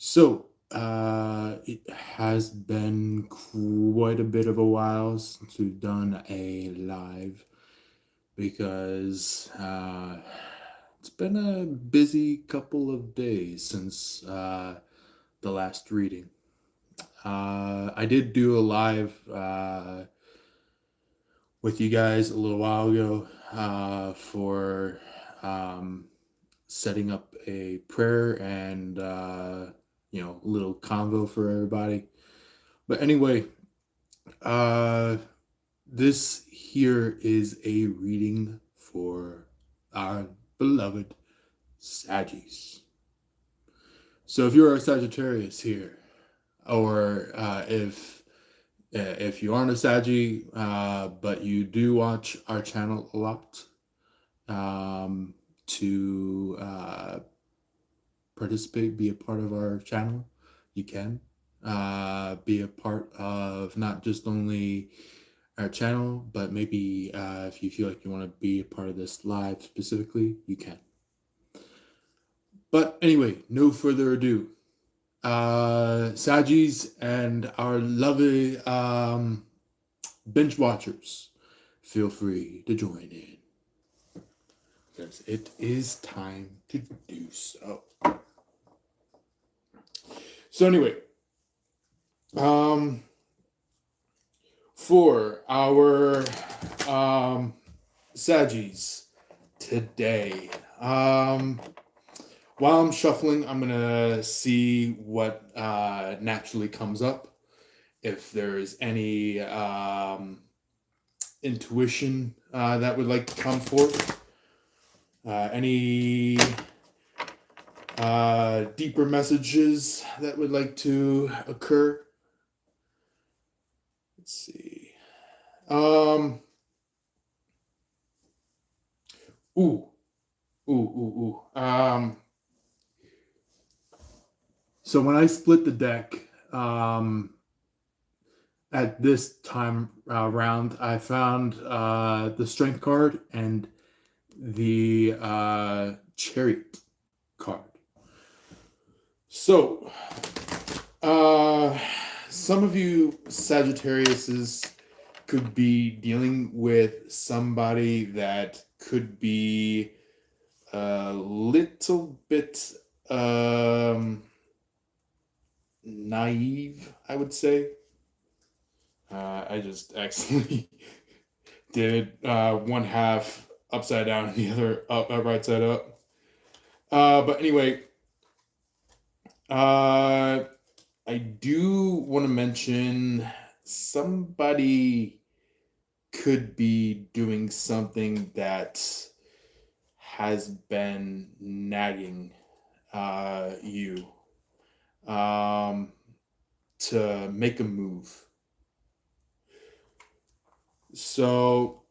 It has been quite a bit of a while since we've done a live because it's been a busy couple of days since the last reading. I did do a live with you guys a little while ago for um, setting up a prayer and a little convo for everybody. But anyway, uh, this here is a reading for our beloved Saggies. So if you're a Sagittarius here, or if you aren't a Saggy, but you do watch our channel a lot, to participate, be a part of our channel, you can be a part of not just only our channel, but maybe if you feel like you want to be a part of this live specifically, you can. But anyway, no further ado. Sagis and our lovely binge watchers, feel free to join in because it is time to do so. So anyway, for our Saggies today, while I'm shuffling, I'm gonna see what naturally comes up. If there's any intuition that would like to come forth, any deeper messages that would like to occur. Let's see. Ooh, ooh, ooh, ooh. So when I split the deck, at this time round, I found the Strength card and the Chariot card. So, some of you Sagittariuses could be dealing with somebody that could be a little bit naive, I would say. I just accidentally did one half upside down and the other right side up. But anyway, I do want to mention somebody could be doing something that has been nagging you to make a move. So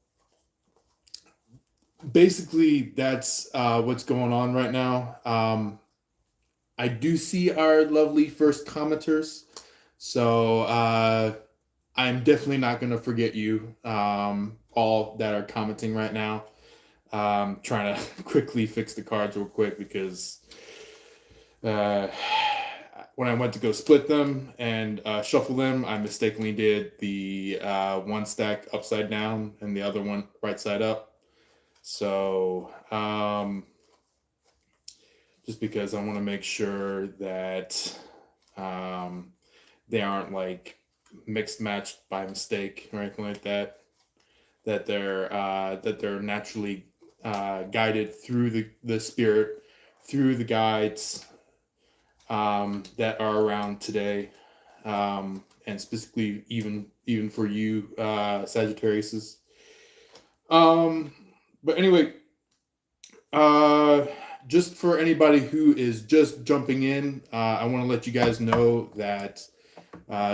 basically, that's what's going on right now. I do see our lovely first commenters, so I'm definitely not going to forget you, all that are commenting right now. Trying to quickly fix the cards real quick because when I went to go split them and shuffle them, I mistakenly did the one stack upside down and the other one right side up. So just because I want to make sure that they aren't like mixed matched by mistake or anything like that. That they're naturally guided through the spirit, through the guides that are around today, and specifically even for you Sagittariuses. But anyway, just for anybody who is just jumping in, I want to let you guys know that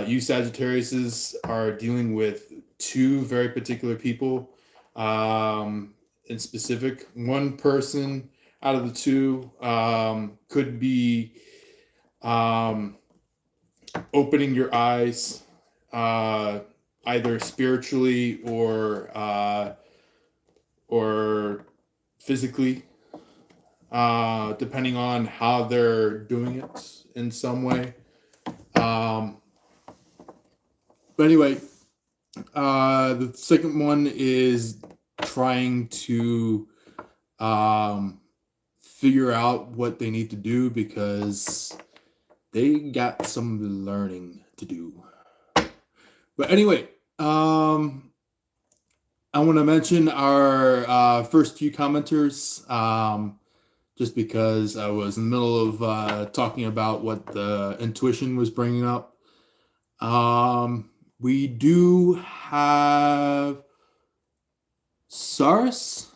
you Sagittariuses are dealing with two very particular people. In specific, one person out of the two could be opening your eyes, either spiritually or physically. depending on how they're doing it in some way. Um, but anyway, the second one is trying to figure out what they need to do because they got some learning to do. But anyway, I want to mention our first few commenters, just because I was in the middle of talking about what the intuition was bringing up. We do have Sars.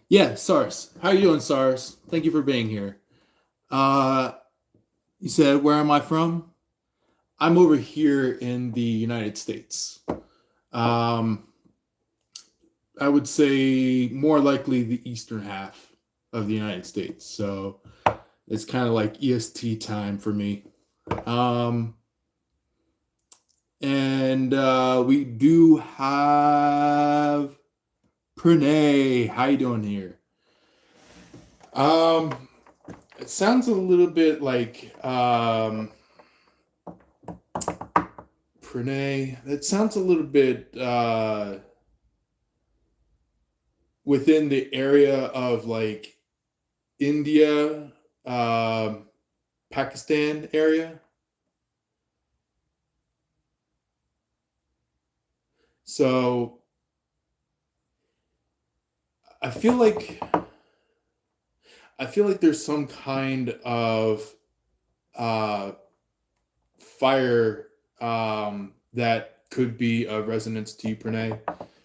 Yeah, Sars. How are you doing, Sars? Thank you for being here. You said, where am I from? I'm over here in the United States. I would say more likely the eastern half of the United States. So it's kind of like EST time for me. And we do have Pranay. How you doing here? It sounds a little bit like Pranay. It sounds a little bit within the area of like India, Pakistan area. So I feel like there's some kind of fire that could be a resonance to you, Pranay,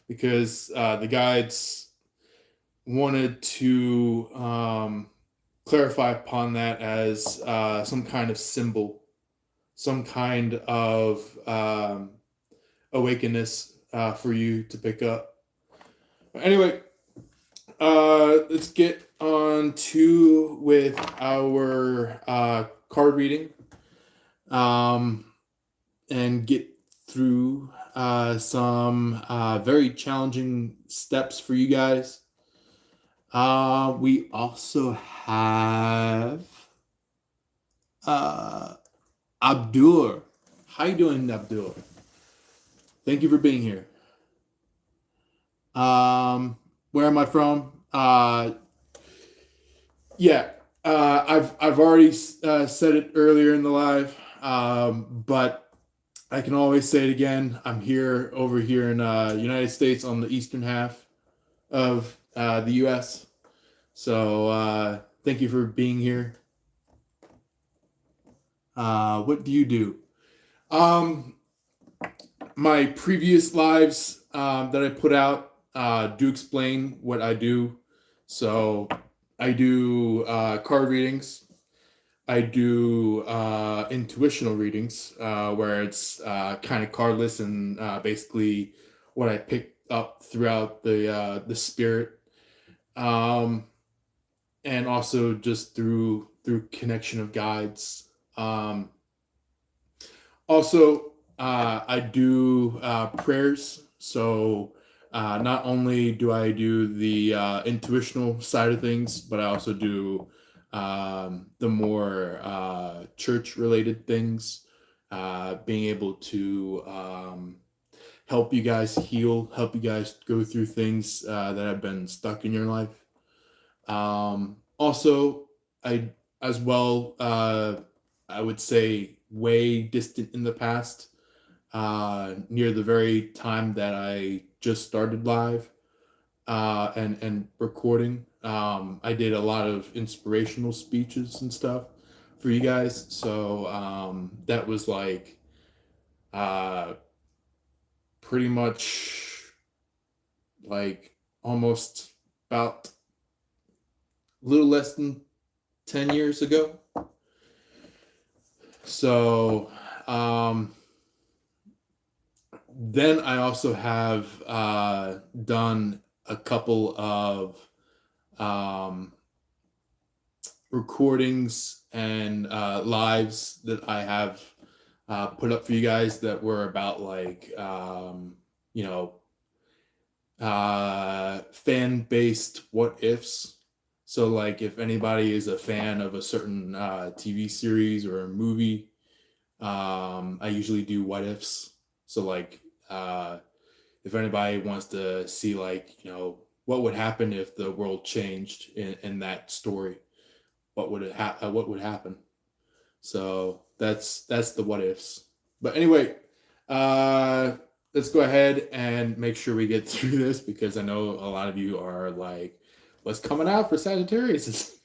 because the guides wanted to clarify upon that as some kind of symbol, some kind of awakeness for you to pick up. Anyway, let's get on to with our card reading, and get through some very challenging steps for you guys. We also have Abdur. How you doing, Abdur? Thank you for being here. Where am I from? Yeah, I've already said it earlier in the live, but I can always say it again. I'm here over here in United States on the eastern half of the U.S. So thank you for being here. What do you do? My previous lives that I put out do explain what I do. So I do card readings. I do intuitional readings, where it's kind of cardless and basically what I picked up throughout the spirit, and also just through connection of guides. Also, I do prayers. So not only do I do the intuitional side of things, but I also do the more church-related things, being able to help you guys heal, help you guys go through things that have been stuck in your life. Also, I as well, I would say way distant in the past, near the very time that I just started live and recording. I did a lot of inspirational speeches and stuff for you guys. So that was like pretty much like almost about a little less than 10 years ago. So then I also have done a couple of recordings and lives that I have put up for you guys that were about like you know fan-based what ifs. So, like, if anybody is a fan of a certain TV series or a movie, I usually do what ifs. So, like, if anybody wants to see, like, what would happen if the world changed in that story, what would happen? So that's the what ifs. But anyway, uh, let's go ahead and make sure we get through this because I know a lot of you are like, "What's coming out for Sagittarius?"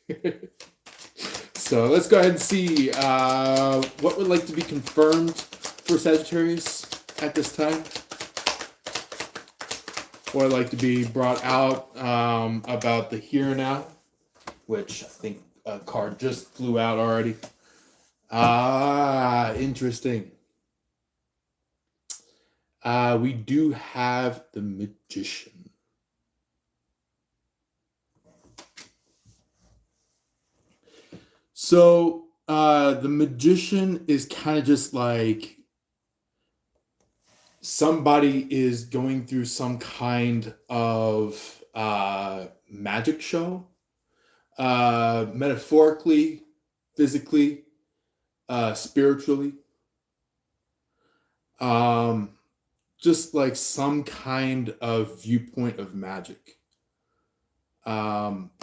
So let's go ahead and see what would like to be confirmed for Sagittarius at this time, or like to be brought out about the here and now, which I think a card just flew out already. Interesting. We do have the Magician. So, the Magician is kind of just like somebody is going through some kind of magic show, metaphorically, physically, spiritually. Um, just like some kind of viewpoint of magic.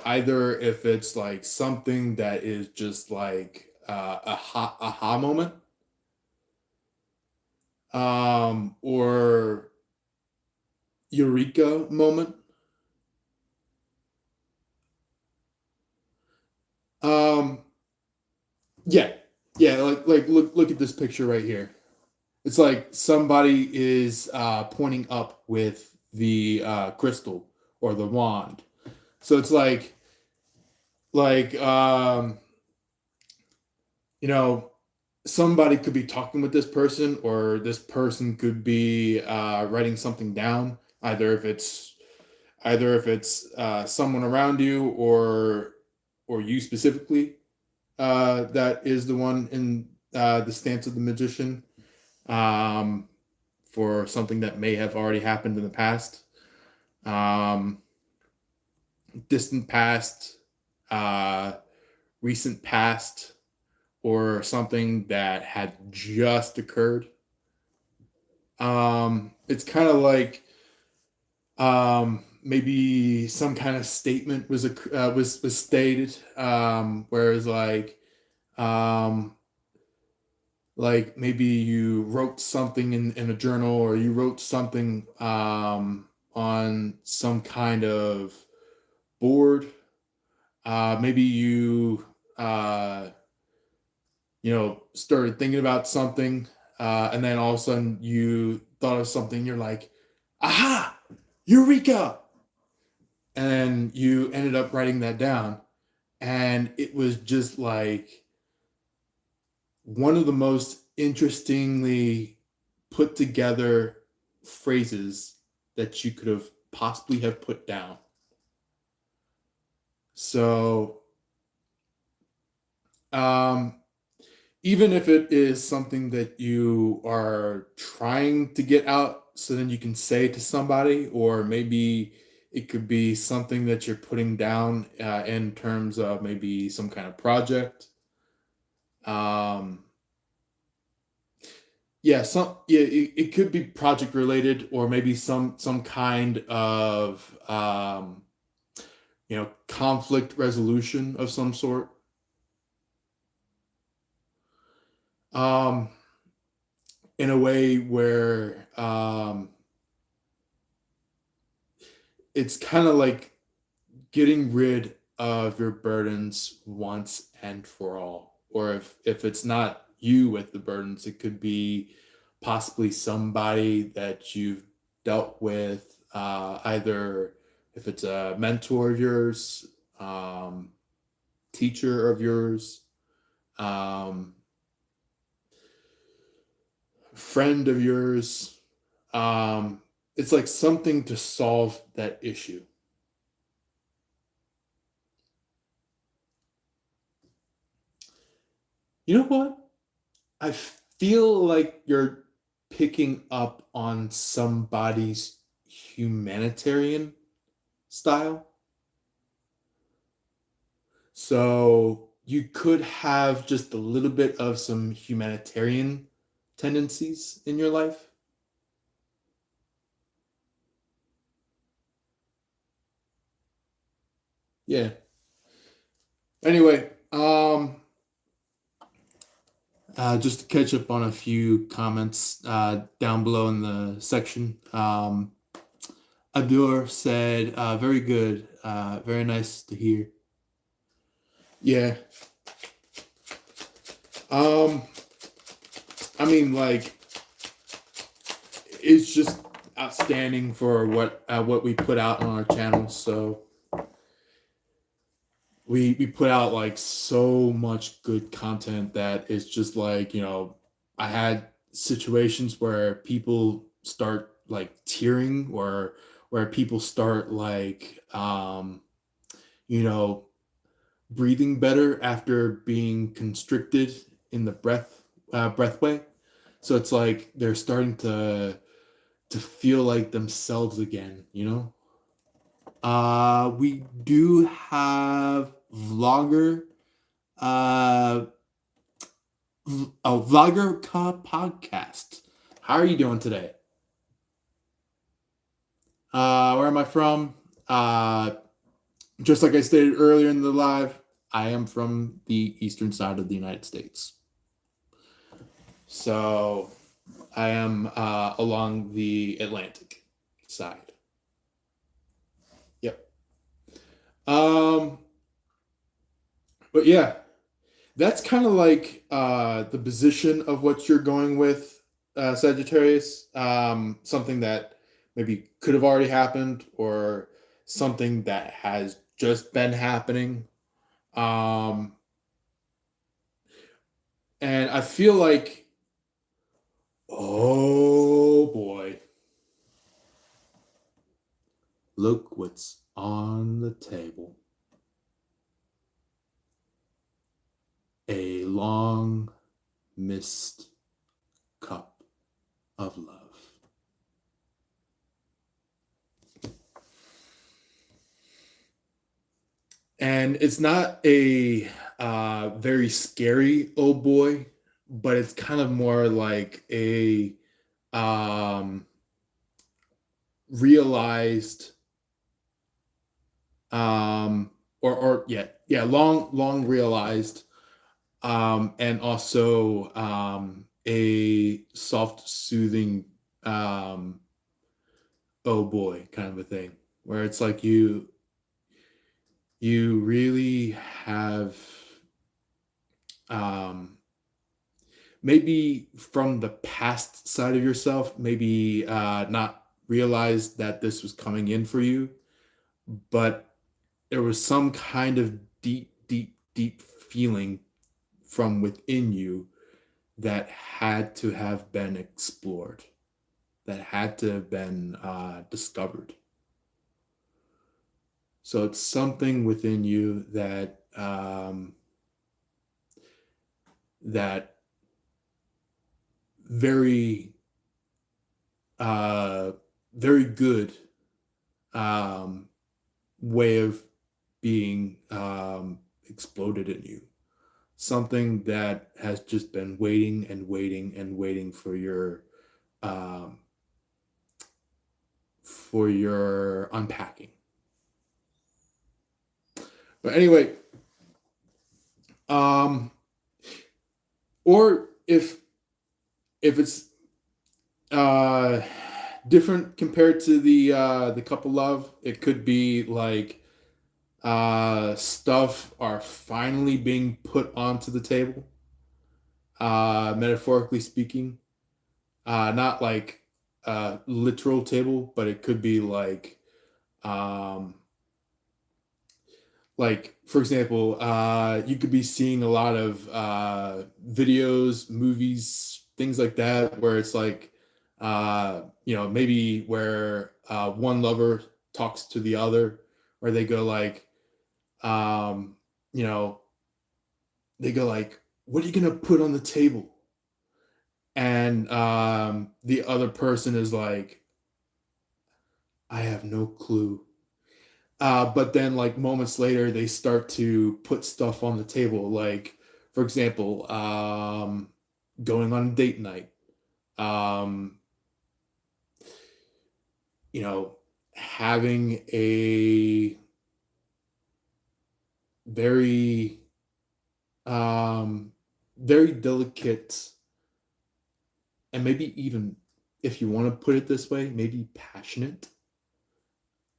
Either if it's like something that is just like a aha moment, or eureka moment. Um, yeah, yeah. Like look at this picture right here. It's like somebody is pointing up with the crystal or the wand. So it's like you know somebody could be talking with this person, or this person could be writing something down. Either if it's someone around you, or you specifically, that is the one in the stance of the magician, um, for something that may have already happened in the past, um, distant past, uh, recent past, or something that had just occurred. It's kind of like maybe some kind of statement was stated, whereas um, like maybe you wrote something in a journal, or you wrote something on some kind of board. Maybe you uh, started thinking about something, and then all of a sudden you thought of something. You're like, aha, eureka! And you ended up writing that down, and it was just like one of the most interestingly put together phrases that you could have possibly have put down. So, um, even if it is something that you are trying to get out so then you can say to somebody, or maybe it could be something that you're putting down in terms of maybe some kind of project. Um, it could be project related, or maybe some kind of conflict resolution of some sort. Um, in a way where it's kind of like getting rid of your burdens once and for all. Or if it's not you with the burdens, it could be possibly somebody that you've dealt with, either if it's a mentor of yours, teacher of yours, um, friend of yours. It's like something to solve that issue. You know what? I feel like you're picking up on somebody's humanitarian style. So you could have just a little bit of some humanitarian tendencies in your life. Yeah. Anyway, just to catch up on a few comments down below in the section. Abdur said, very good, very nice to hear. Yeah. Um, I mean, like, it's just outstanding for what we put out on our channel. So we put out like so much good content that it's just like, I had situations where people start like tearing, or where people start like you know breathing better after being constricted in the breath way. So it's like they're starting to feel like themselves again. We do have vlogger, uh, a vlogger podcast. How are you doing today? Where am I from? Just like I stated earlier in the live, I am from the eastern side of the United States. So I am along the Atlantic side. Yep. Um, but yeah, that's kind of like the position of what you're going with, Sagittarius. Something that maybe could have already happened, or something that has just been happening. Um, and I feel like, oh boy, look what's on the table. A long missed cup of love. And it's not a very scary oh boy, but it's kind of more like a um, realized, or yeah, long realized, and also a soft soothing, um, oh boy kind of a thing, where it's like you really have, um, maybe from the past side of yourself, maybe not realized that this was coming in for you, but there was some kind of deep feeling from within you that had to have been explored, that had to have been discovered. So it's something within you that very uh, very good um, way of being exploded in you. Something that has just been waiting and waiting and waiting um, for your unpacking. But anyway, um, or if it's uh, different compared to the couple love, it could be like stuff are finally being put onto the table, metaphorically speaking, not like literal table, but it could be um, like for example, you could be seeing a lot of videos, movies, things like that, where it's like, maybe where one lover talks to the other, or they go like, um, you know, they go like, "What are you gonna put on the table?" And the other person is like, "I have no clue." But then, like moments later, they start to put stuff on the table. Like, for example, going on a date night. Um, you know, having a very, um, very delicate, and maybe even, if you want to put it this way, maybe passionate.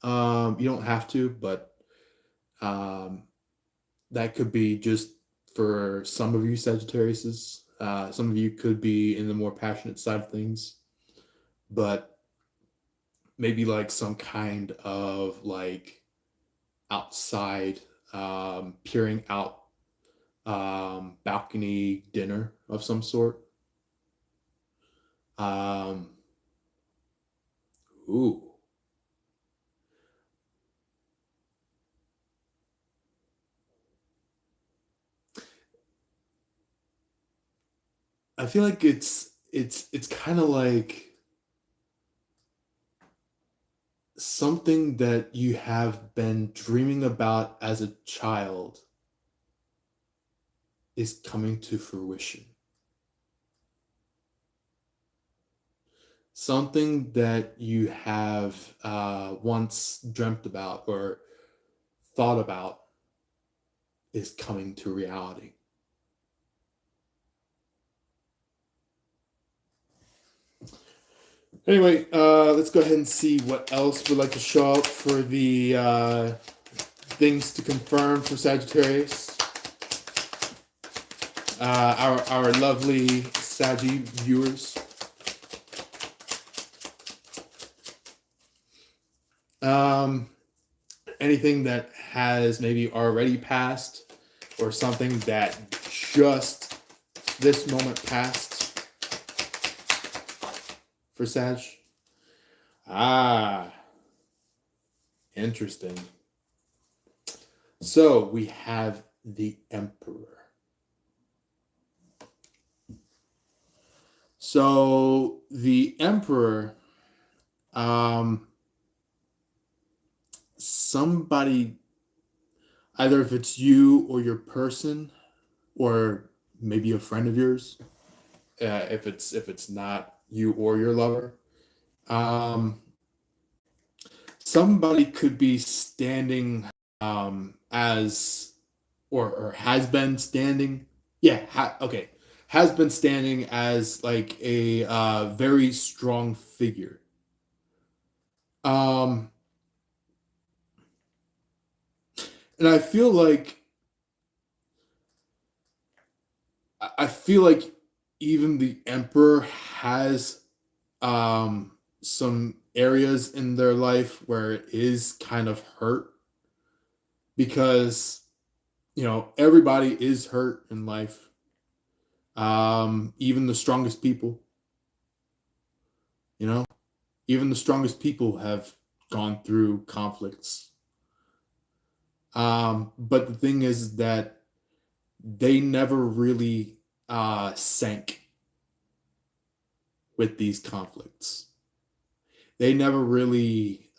You don't have to, but um, that could be just for some of you Sagittariuses. Some of you could be in the more passionate side of things, but maybe like some kind of like outside, peering out, balcony dinner of some sort. Um, ooh, I feel like it's kind of like something that you have been dreaming about as a child is coming to fruition. Something that you have once dreamt about or thought about is coming to reality. Anyway, let's go ahead and see what else would like to show up for the things to confirm for Sagittarius. Our lovely Saggy viewers. Um, Anything that has maybe already passed, or something that just this moment passed for Sag. Ah, interesting. So we have the Emperor. So the Emperor, um, somebody, either if it's you or your person, or maybe a friend of yours, if it's not you or your lover, um, somebody could be standing, as, or has been standing, yeah, okay, has been standing as like a very strong figure. um and I feel like even the Emperor has some areas in their life where it is kind of hurt, because everybody is hurt in life. Even the strongest people, you know even the strongest people have gone through conflicts. But the thing is that they never really sank with these conflicts. They never really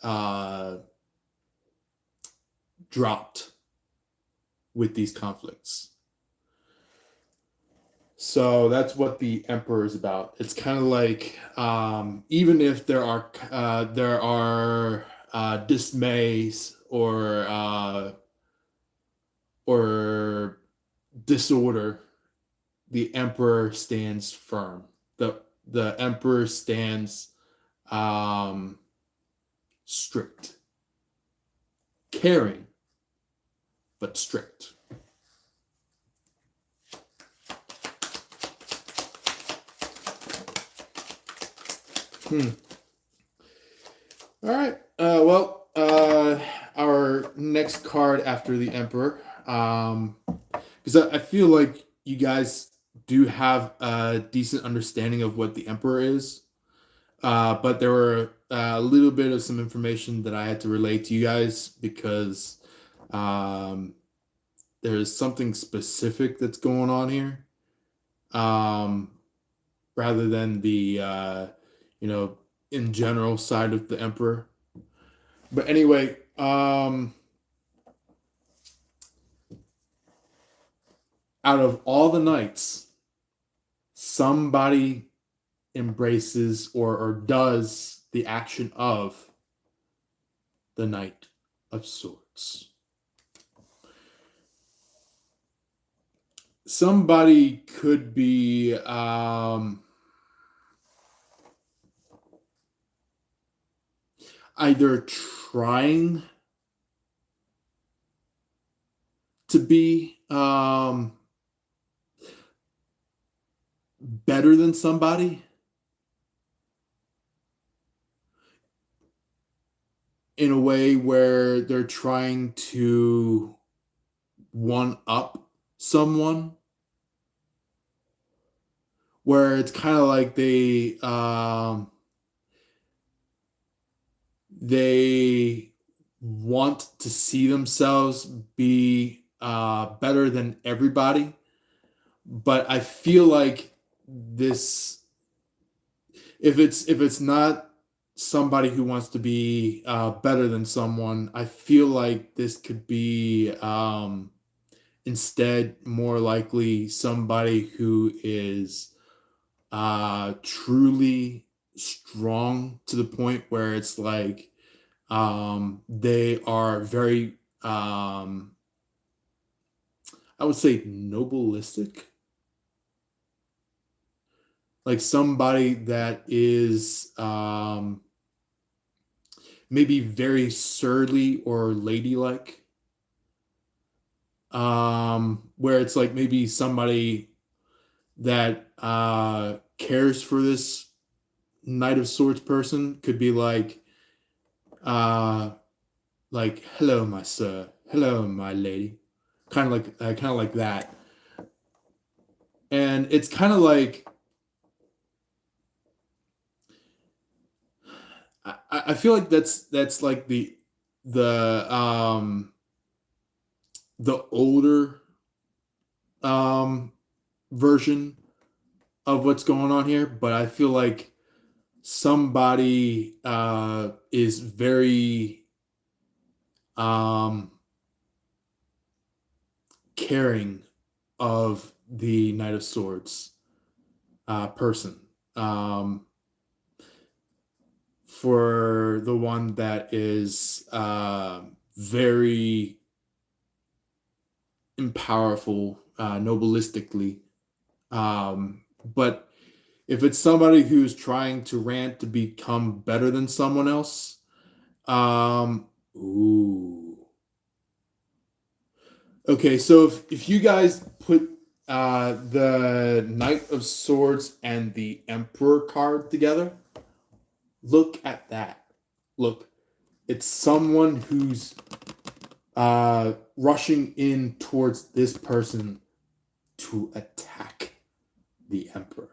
dropped with these conflicts. So that's what the Emperor is about. It's kind of like, even if there are dismays, or disorder, the Emperor stands firm. The Emperor stands um, strict, caring, but strict. Hmm. All right. Our next card after the Emperor, because I feel like you guys do have a decent understanding of what the Emperor is, but there were a little bit of some information that I had to relate to you guys, because um, there's something specific that's going on here, um, rather than the you know in general side of the Emperor. But anyway, Um, out of all the knights, somebody embraces or does the action of the Knight of Swords. Somebody could be either trying to be better than somebody in a way where they're trying to one up someone, where it's kind of like they want to see themselves be better than everybody. But I feel like this, if it's not somebody who wants to be better than someone, I feel like this could be instead more likely somebody who is truly strong to the point where it's like they are very I would say nobilistic, like somebody that is maybe very surly or ladylike, where it's like maybe somebody that cares for this Knight of Swords person could be uh, like hello, my sir, hello, my lady, kind of like that, and it's kind of like I feel like that's like the the older um version of what's going on here, but I feel like somebody is very um caring of the Knight of Swords person. For the one that is very powerful, nobilistically. But if it's somebody who's trying to rant to become better than someone else, ooh. Okay, so if you guys put the Knight of Swords and the Emperor card together, look at that. Look, it's someone who's rushing in towards this person to attack the Emperor.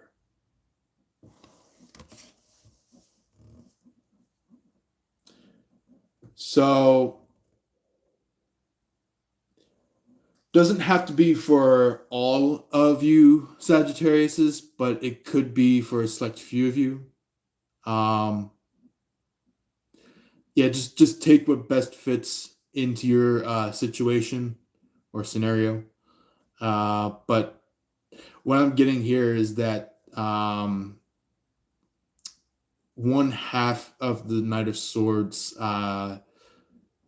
So, doesn't have to be for all of you Sagittariuses, but it could be for a select few of you. Um, yeah, just take what best fits into your situation or scenario. But what I'm getting here is that one half of the Knight of Swords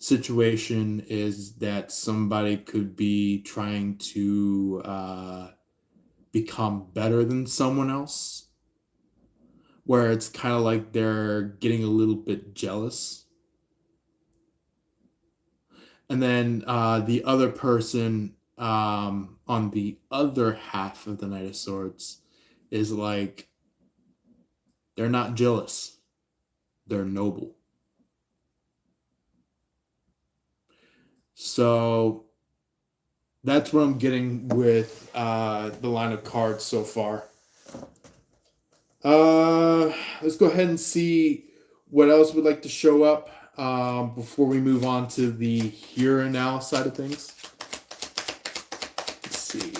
situation is that somebody could be trying to become better than someone else, where it's kind of like they're getting a little bit jealous. And then the other person on the other half of the Knight of Swords is like, they're not jealous, they're noble. So that's what I'm getting with the line of cards so far. Let's go ahead and see what else would like to show up before we move on to the here and now side of things. Let's see.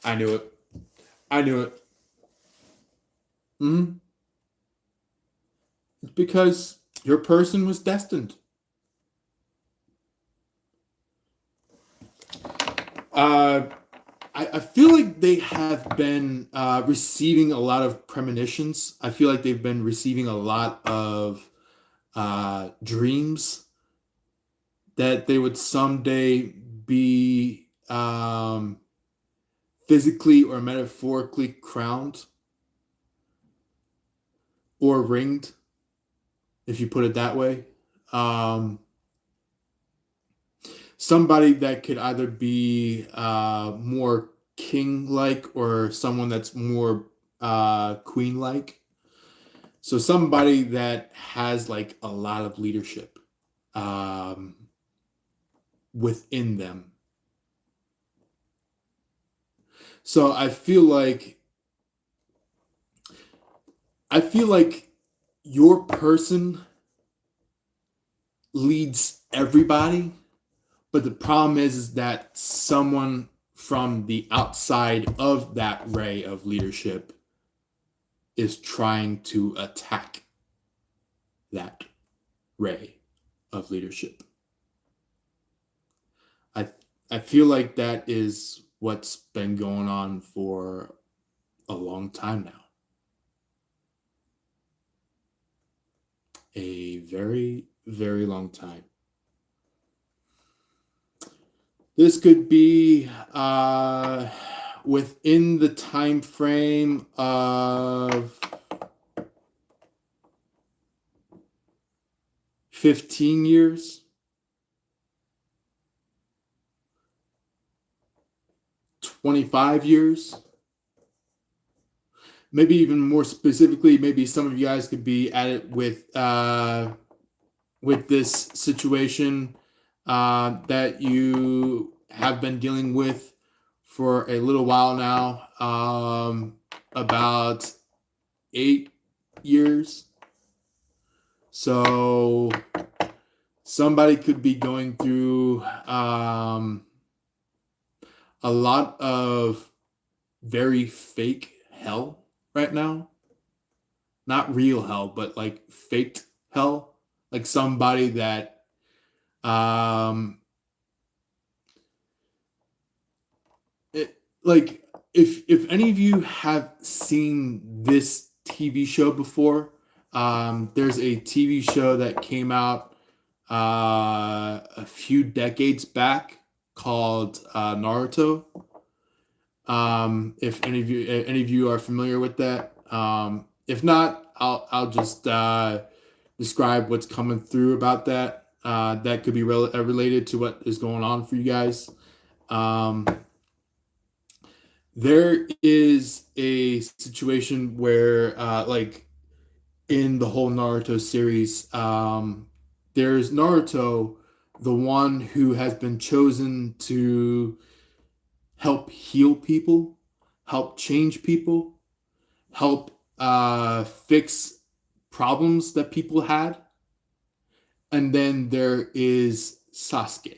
I knew it. I knew it. Hmm. Because your person was destined. Uh, I feel like they have been receiving a lot of premonitions. I feel like they've been receiving a lot of dreams that they would someday be physically or metaphorically crowned or ringed, if you put it that way. Um, Somebody that could either be more king-like or someone that's more queen-like. So somebody that has like a lot of leadership um, within them. So I feel like your person leads everybody, but the problem is that someone from the outside of that ray of leadership is trying to attack that ray of leadership. I I feel like that is what's been going on for a long time now. A very, very long time. This could be within the time frame of 15 years, 25 years. Maybe even more specifically, maybe some of you guys could be at it with this situation that you have been dealing with for a little while now, about 8 years. So somebody could be going through a lot of very fake hell right now. Not real hell, but like faked hell. Like somebody that um like if any of you have seen this TV show before, there's a TV show that came out a few decades back called Naruto. If any of you are familiar with that, if not, I'll just describe what's coming through about that. That could be related to what is going on for you guys. Um, there is a situation where, like in the whole Naruto series, there's Naruto, the one who has been chosen to help heal people, help change people, help fix problems that people had. And then there is Sasuke,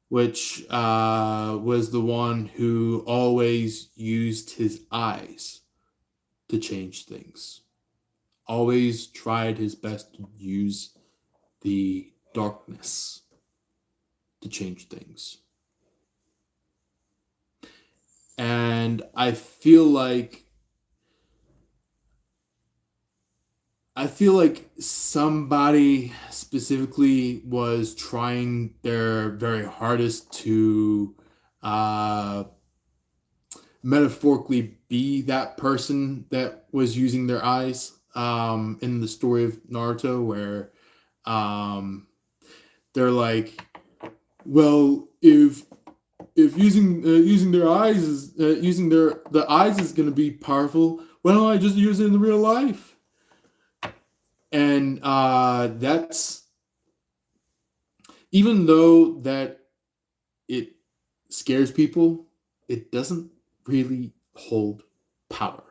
which was the one who always used his eyes to change things. Always tried his best to use the darkness to change things. And I feel like somebody specifically was trying their very hardest to uh, metaphorically be that person that was using their eyes in the story of Naruto, where um, they're like, well, if using their eyes is using the eyes is going to be powerful, why don't I just use it in real life? And that's, even though that it scares people, it doesn't really hold power.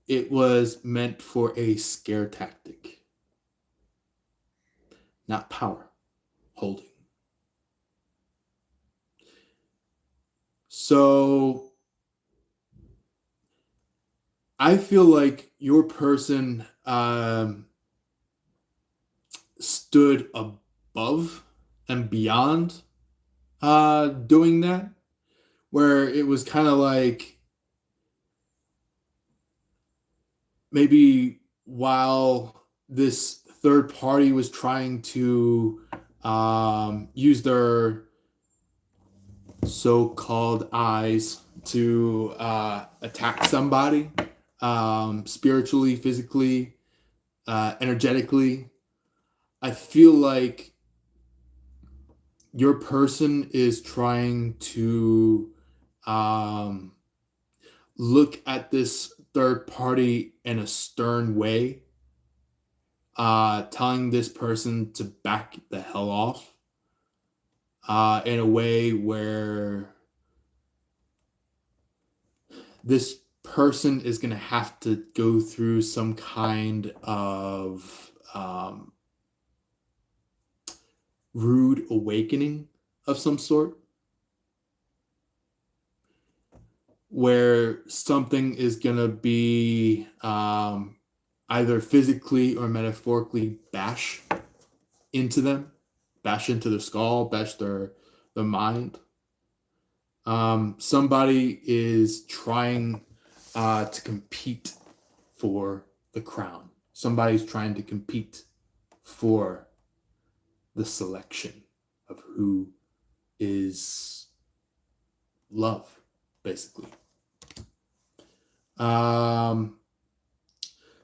It was meant for a scare tactic, not power holding. So I feel like your person stood above and beyond doing that, where it was kind of like maybe while this third party was trying to use their so-called eyes to attack somebody spiritually, physically, energetically. I feel like your person is trying to um, look at this third party in a stern way, telling this person to back the hell off in a way where this person is going to have to go through some kind of rude awakening of some sort, where something is going to be either physically or metaphorically into them, bash into their skull, bash their mind. Somebody is trying to compete for the crown. Somebody's trying to compete for the selection of who is love, basically.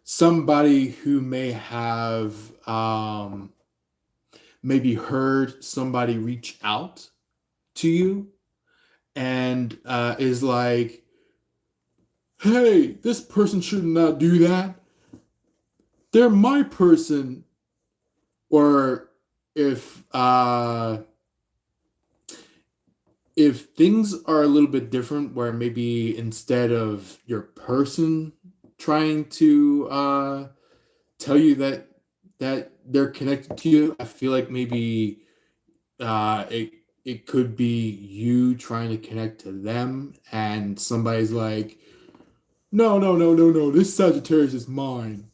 Somebody who may have maybe heard somebody reach out to you and is like, hey, this person should not do that. They're my person. Or if things are a little bit different, where maybe instead of your person trying to tell you that they're connected to you, I feel like maybe it could be you trying to connect to them, and somebody's like, no, no, no, no, no, this Sagittarius is mine.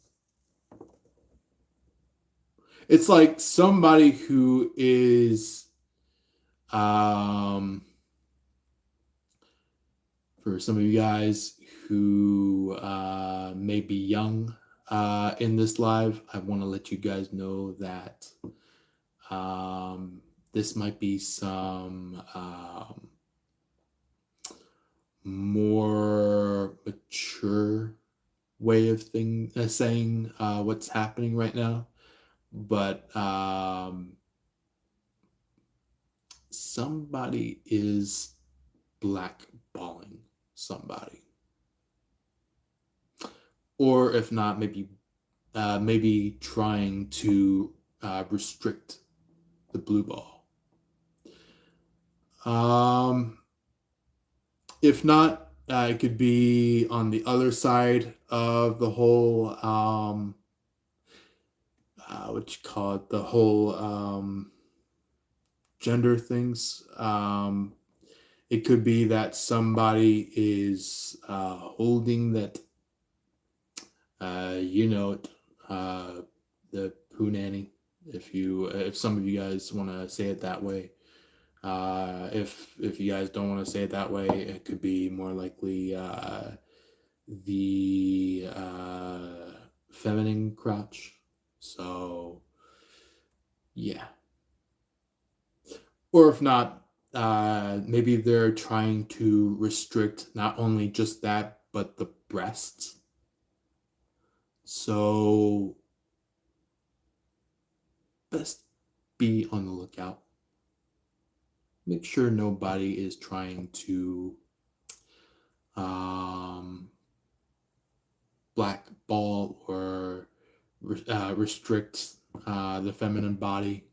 It's like somebody who is for some of you guys who may be young in this live, I want to let you guys know that this might be some more mature way of saying what's happening right now. But somebody is blackballing somebody, or if not, maybe trying to restrict the blue ball. If not, it could be on the other side of the whole what you call it, the whole gender things. It could be that somebody is holding that, the poo nanny. If some of you guys want to say it that way, if you guys don't want to say it that way, it could be more likely the feminine crotch. So, yeah. Or if not, maybe they're trying to restrict not only just that, but the breasts. So, best be on the lookout. Make sure nobody is trying to blackball or restrict the feminine body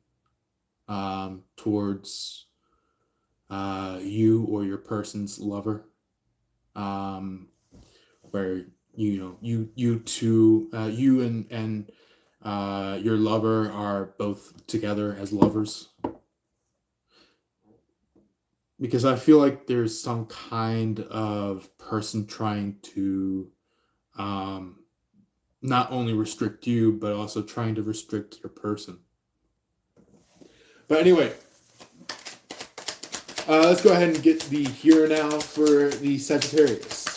towards you or your person's lover, where you two, you and your lover are both together as lovers. Because I feel like there's some kind of person trying to um, not only restrict you, but also trying to restrict your person. But anyway, let's go ahead and get the here now for the Sagittarius.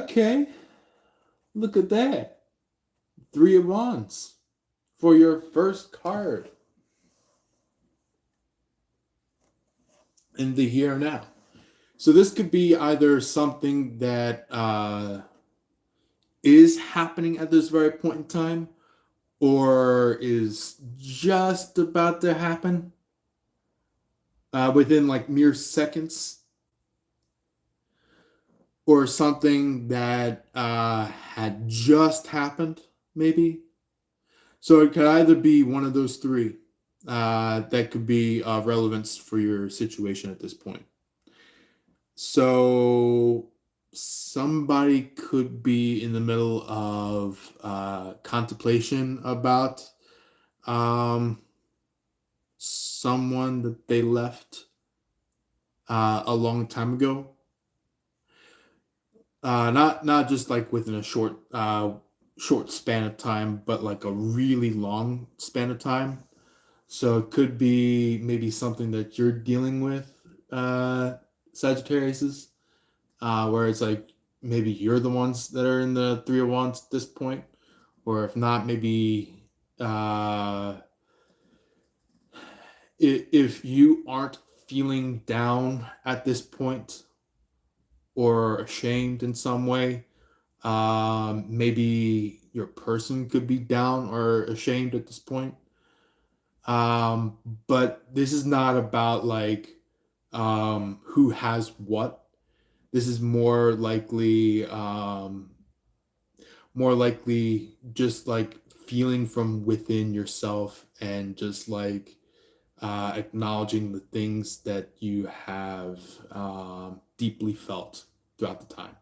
Okay. Look at that. 3 of Wands for your first card in the here and now. So this could be either something that is happening at this very point in time, or is just about to happen within like mere seconds, or something that had just happened, maybe. So it could either be one of those three that could be of relevance for your situation at this point. So somebody could be in the middle of contemplation about someone that they left a long time ago. Not just like within a short span of time, but like a really long span of time. So it could be maybe something that you're dealing with, Sagittarius, where it's like maybe you're the ones that are in the 3 of Wands at this point, or if not, maybe if you aren't feeling down at this point or ashamed in some way, maybe your person could be down or ashamed at this point. But this is not about like who has what. This is more likely just like feeling from within yourself and just like acknowledging the things that you have deeply felt throughout the time.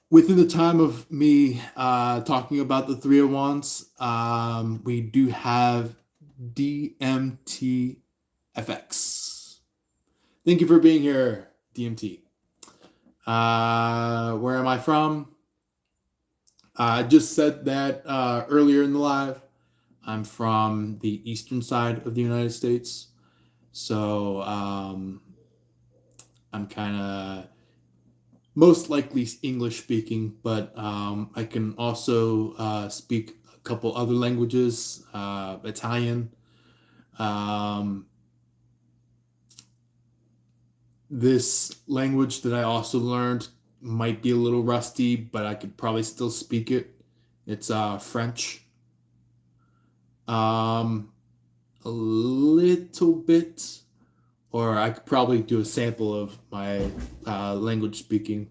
Within the time of me talking about the 3 of Wands, we do have DMTFX. Thank you for being here, DMT. Where am I from? I just said that earlier in the live. I'm from the eastern side of the United States. So I'm kind of most likely English speaking, but I can also speak a couple other languages, Italian. This language that I also learned might be a little rusty, but I could probably still speak it. It's French. A little bit, or I could probably do a sample of my language speaking.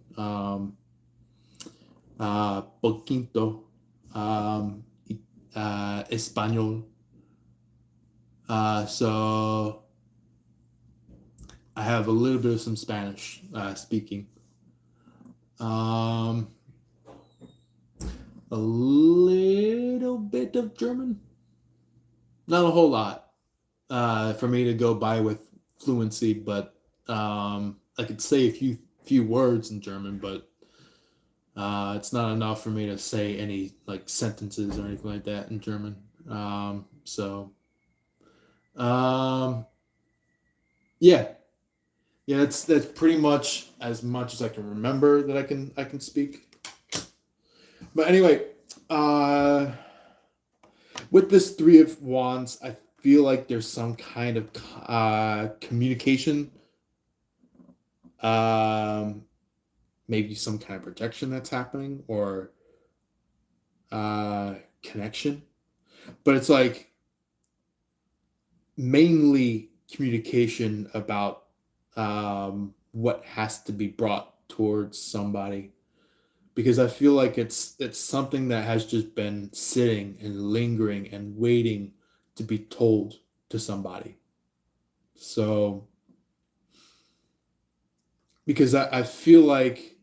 Poquito, Español. So I have a little bit of some Spanish speaking. A little bit of German. Not a whole lot for me to go by with fluency, but I could say a few words in German, but it's not enough for me to say any like sentences or anything like that in German. Yeah, that's pretty much as I can remember that I can speak. But anyway, with this 3 of Wands, I feel like there's some kind of communication, maybe some kind of projection that's happening, or connection. But it's like mainly communication about what has to be brought towards somebody, because I feel like it's something that has just been sitting and lingering and waiting to be told to somebody. So because I feel like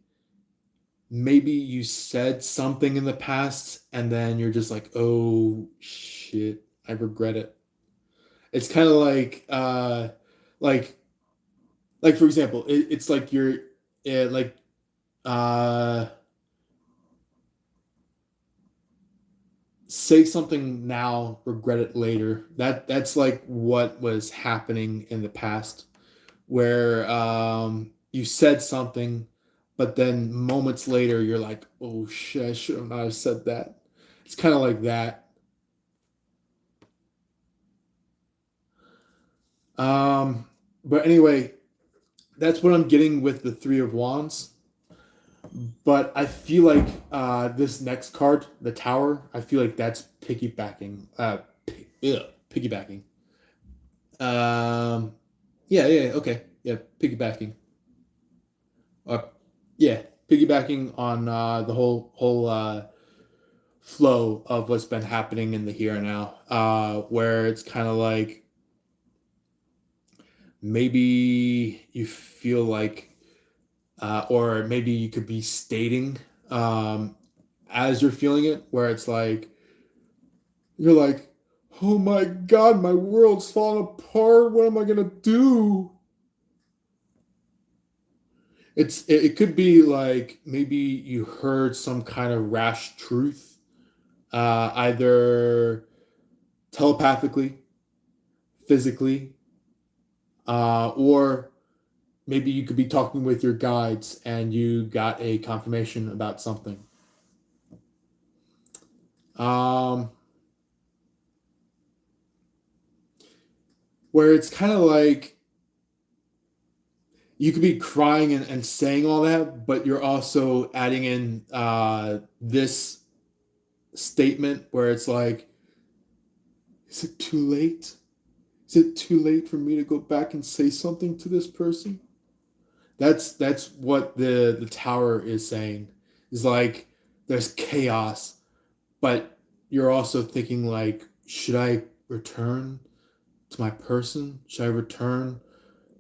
maybe you said something in the past and then you're just like, oh shit, I regret it. It's kind of like like for example, it's like you're like uh say something now, regret it later. That's like what was happening in the past, where you said something, but then moments later you're like, oh shit, I should have not have said that. It's kind of like that. Um, but anyway, that's what I'm getting with the Three of Wands. But I feel like this next card, the Tower, I feel like that's piggybacking. Piggybacking. Um, yeah, okay, yeah, piggybacking. Uh, yeah, piggybacking on the whole flow of what's been happening in the here and now, where it's kind of like maybe you feel like, or maybe you could be stating um, as you're feeling it, where it's like you're like, oh my god, my world's falling apart. What am I gonna do? It could be like maybe you heard some kind of rash truth, either telepathically, physically, or maybe you could be talking with your guides and you got a confirmation about something. Um, where it's kind of like you could be crying and saying all that, but you're also adding in this statement where it's like, is it too late? Is it too late for me to go back and say something to this person? That's what the tower is saying. Is like there's chaos, but you're also thinking like, should I return to my person? Should I return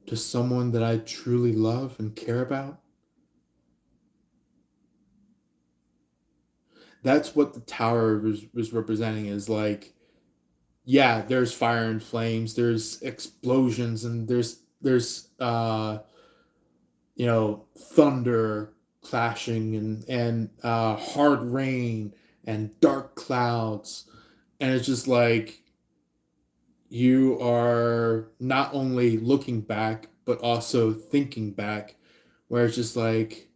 to someone that I truly love and care about? That's what the tower was representing, is like, yeah, there's fire and flames, there's explosions, and there's thunder clashing and hard rain and dark clouds, and it's just like you are not only looking back but also thinking back, where it's just like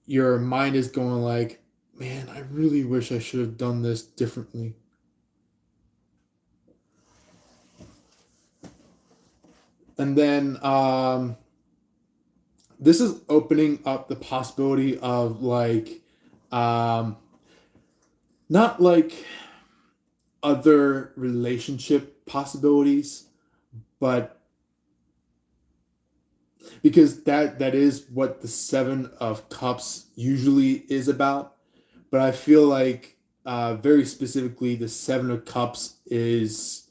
your mind is going like, man, I really wish I should have done this differently. And then this is opening up the possibility of like um, not like other relationship possibilities, but because that is what the Seven of Cups usually is about. But I feel like very specifically the Seven of Cups is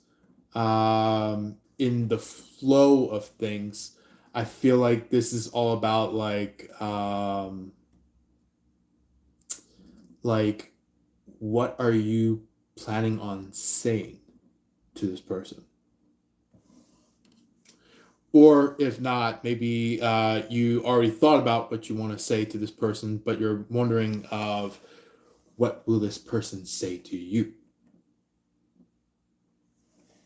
in the flow of things. I feel like this is all about like what are you planning on saying to this person? Or if not, maybe you already thought about what you want to say to this person, but you're wondering of what will this person say to you.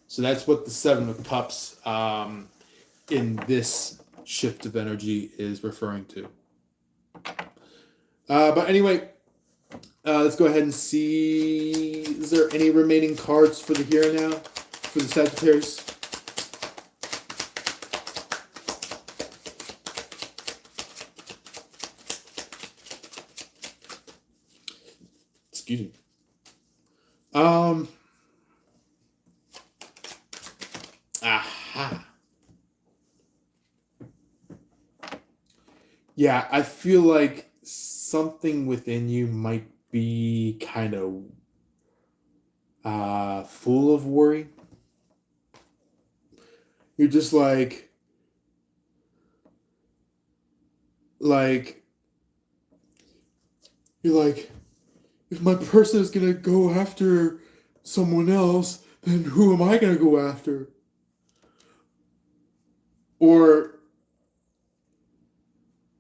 So that's what the Seven of Cups in this shift of energy is referring to. But anyway, let's go ahead and see. Is there any remaining cards for the here and now for the Sagittarius? Excuse me. Aha. Yeah, I feel like something within you might be kind of full of worry. You're just like You're like, if my person is gonna go after someone else, then who am I gonna go after? Or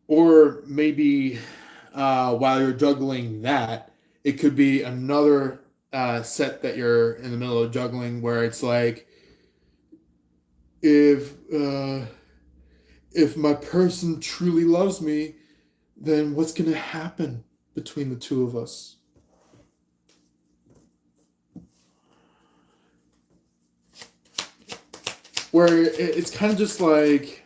or maybe while you're juggling that, it could be another set that you're in the middle of juggling where it's like, if uh, if my person truly loves me, then what's gonna happen between the two of us? Where it's kind of just like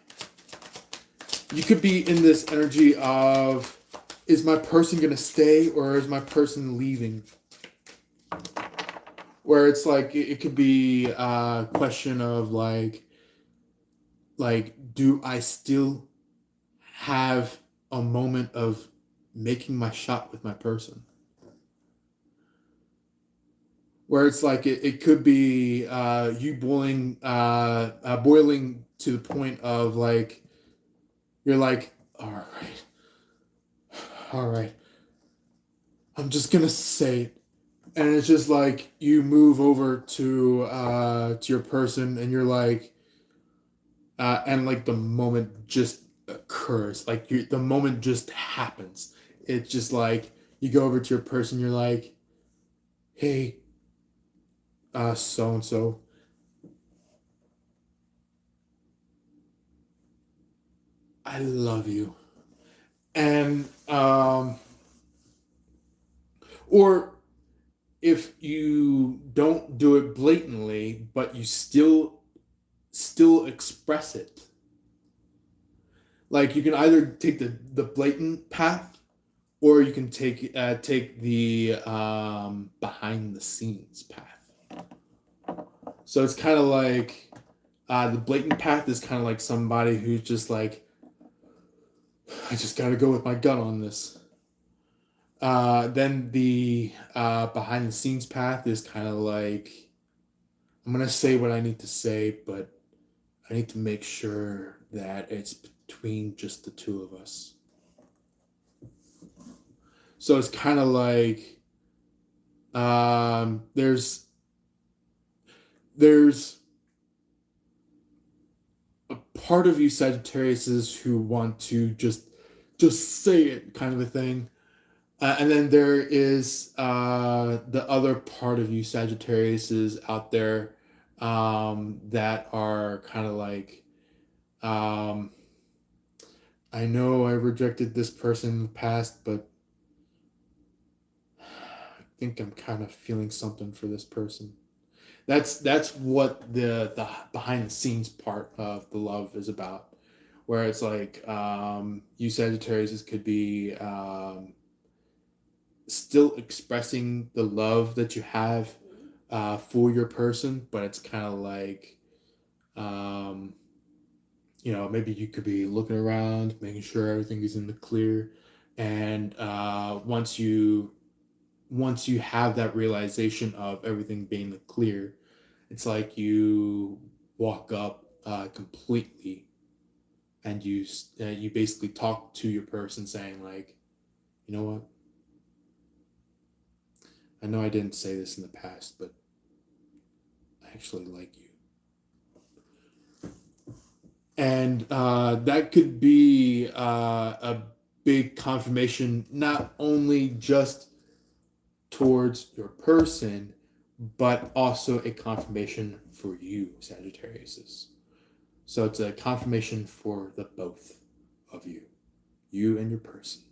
you could be in this energy of, is my person gonna stay or is my person leaving? Where it's like it could be a question of like do I still have a moment of making my shot with my person? Where it's like it could be you boiling to the point of like you're like, all right, I'm just gonna say it. And it's just like you move over to your person and you're like, and like the moment just occurs, like the moment just happens. It's just like you go over to your person, you're like, hey, so and so, I love you. And or if you don't do it blatantly but you still express it, like you can either take the blatant path or you can take the behind the scenes path. So it's kind of like the blatant path is kind of like somebody who's just like, I just got to go with my gut on this. Then the behind the scenes path is kind of like, I'm gonna say what I need to say, but I need to make sure that it's between just the two of us. So it's kind of like there's a part of you Sagittariuses who want to just say it, kind of a thing. And then there is the other part of you Sagittariuses out there that are kind of like, um, I know I rejected this person in the past, but I think I'm kind of feeling something for this person. That's what the behind the scenes part of the love is about, where it's like you Sagittarius could be still expressing the love that you have for your person, but it's kind of like um, maybe you could be looking around, making sure everything is in the clear, and once you have that realization of everything being the clear, it's like you walk up completely and you basically talk to your person saying like, you know what, I know I didn't say this in the past, but I actually like you. And that could be a big confirmation, not only just towards your person, but also a confirmation for you, Sagittarius. So it's a confirmation for the both of you and your person.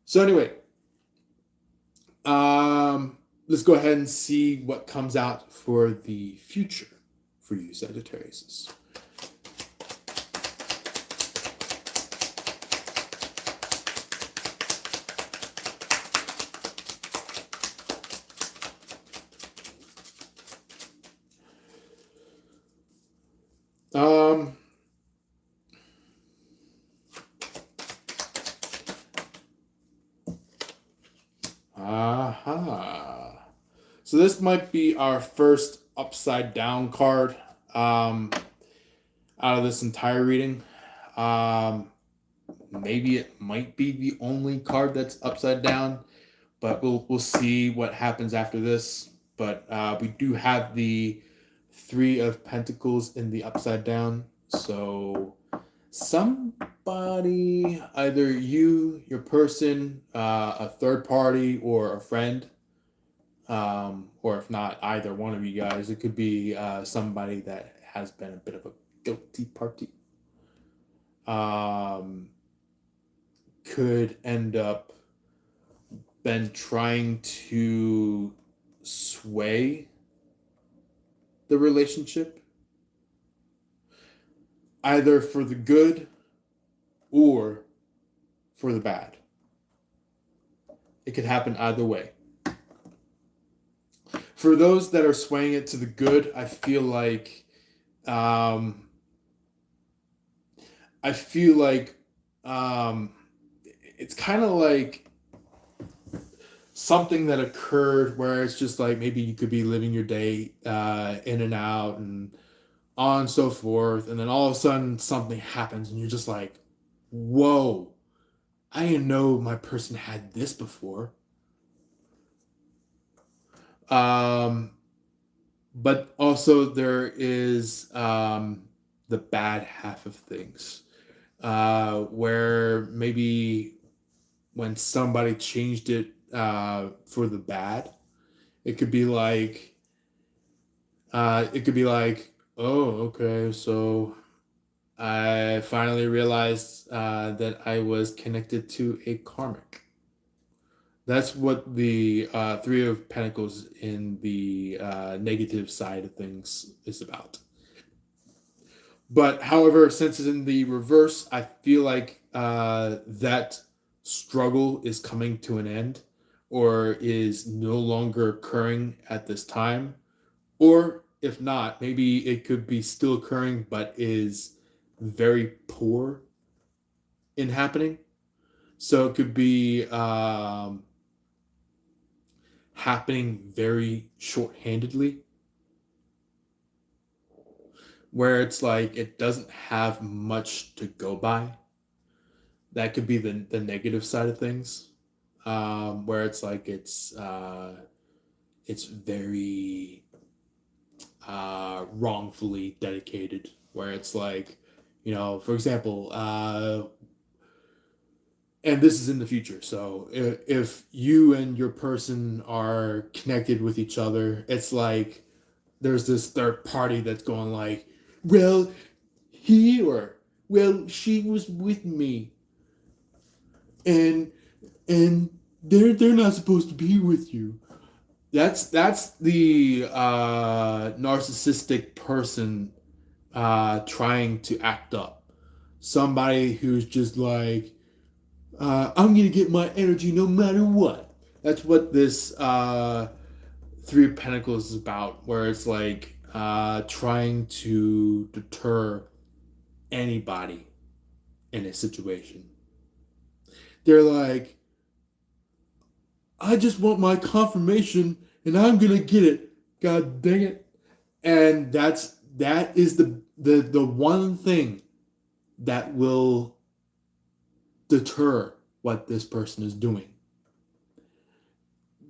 So anyway, let's go ahead and see what comes out for the future for you, Sagittarius. Um, Aha. So this might be our first upside down card out of this entire reading. Um, maybe it might be the only card that's upside down, but we'll see what happens after this. But we do have the Three of Pentacles in the upside down, so somebody, either you, your person, a third party, or a friend, or if not either one of you guys, it could be somebody that has been a bit of a guilty party. Could end up been trying to sway the relationship, either for the good or for the bad. It could happen either way. For those that are swaying it to the good, I feel like it's kind of like something that occurred where it's just like maybe you could be living your day in and out and on and so forth, and then all of a sudden something happens and you're just like, whoa, I didn't know my person had this before. But also there is the bad half of things, where maybe when somebody changed it for the bad, it could be like, oh, okay, so I finally realized that I was connected to a karmic. That's what the Three of Pentacles in the negative side of things is about. But however, since it's in the reverse, I feel like that struggle is coming to an end, or is no longer occurring at this time. Or if not, maybe it could be still occurring, but is very poor in happening. So it could be happening very short-handedly, where it's like it doesn't have much to go by. That could be the negative side of things, where it's like it's very wrongfully dedicated, where it's like, for example, and this is in the future. So if you and your person are connected with each other, it's like there's this third party that's going like, well, she was with me, and they're not supposed to be with you. That's the narcissistic person trying to act up. Somebody who's just like, I'm gonna get my energy no matter what. That's what this Three of Pentacles is about, where it's like trying to deter anybody in a situation. They're like, I just want my confirmation and I'm gonna get it. God dang it. And that is the one thing that will deter what this person is doing.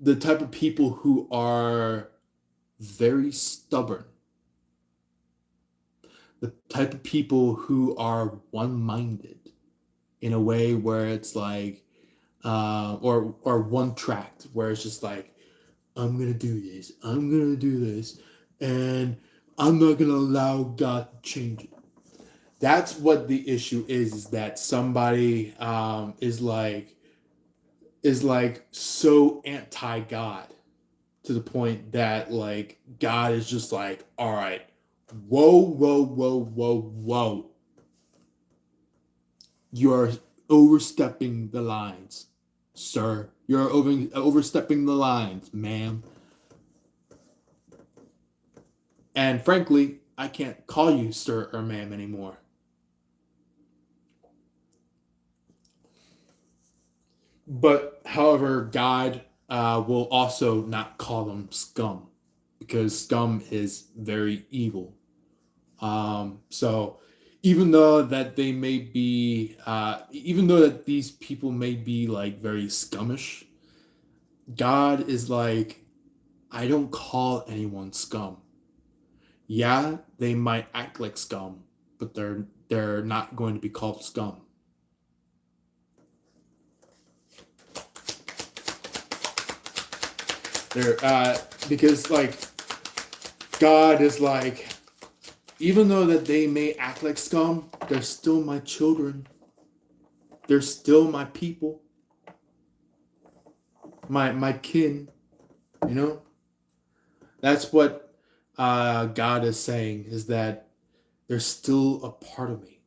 The type of people who are very stubborn, the type of people who are one-minded in a way where it's like, or one-tracked, where it's just like, I'm gonna do this, and I'm not gonna allow God to change it. That's what the issue is that somebody is like so anti-God to the point that like God is just like, all right, whoa, you're overstepping the lines, sir. You're overstepping the lines, ma'am. And frankly, I can't call you sir or ma'am anymore. But however, God will also not call them scum, because scum is very evil. So even though that they may be, even though that these people may be like very scummish, God is like, I don't call anyone scum. Yeah, they might act like scum, but they're not going to be called scum. They're because like God is like, even though that they may act like scum, they're still my children. They're still my people, my kin. You know, that's what God is saying, is that they're still a part of me.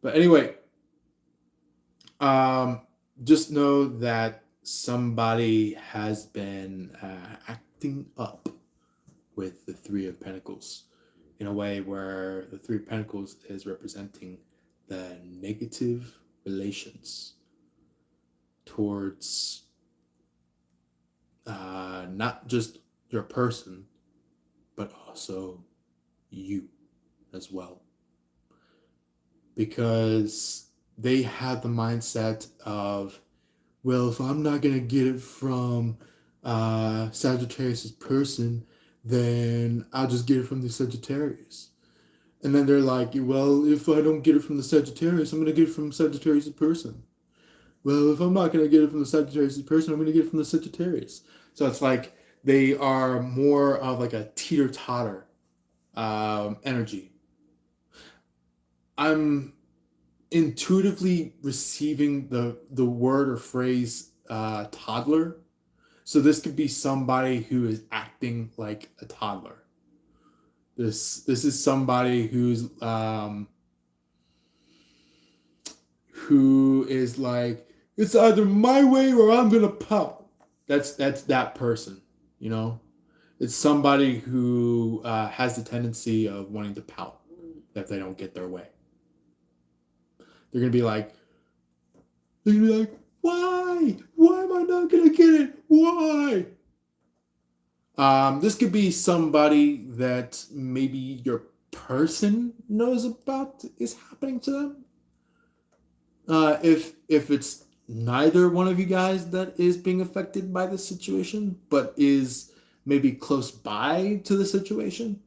But anyway, um, just know that somebody has been acting up with the Three of Pentacles in a way where the Three of Pentacles is representing the negative relations towards not just your person, but also you as well. Because they have the mindset of, well, if I'm not going to get it from Sagittarius' person, then I'll just get it from the Sagittarius. And then they're like, well, if I don't get it from the Sagittarius, I'm going to get it from Sagittarius' person. Well, if I'm not going to get it from the Sagittarius person, I'm going to get it from the Sagittarius. So it's like they are more of like a teeter-totter energy. I'm intuitively receiving the word or phrase toddler. So this could be somebody who is acting like a toddler. This is somebody who is like, it's either my way or I'm gonna pout. That's that person, you know. It's somebody who has the tendency of wanting to pout if they don't get their way. They're gonna be like, why? Why am I not gonna get it? Why? This could be somebody that maybe your person knows about is happening to them. If it's neither one of you guys that is being affected by this situation, but is maybe close by to the situation.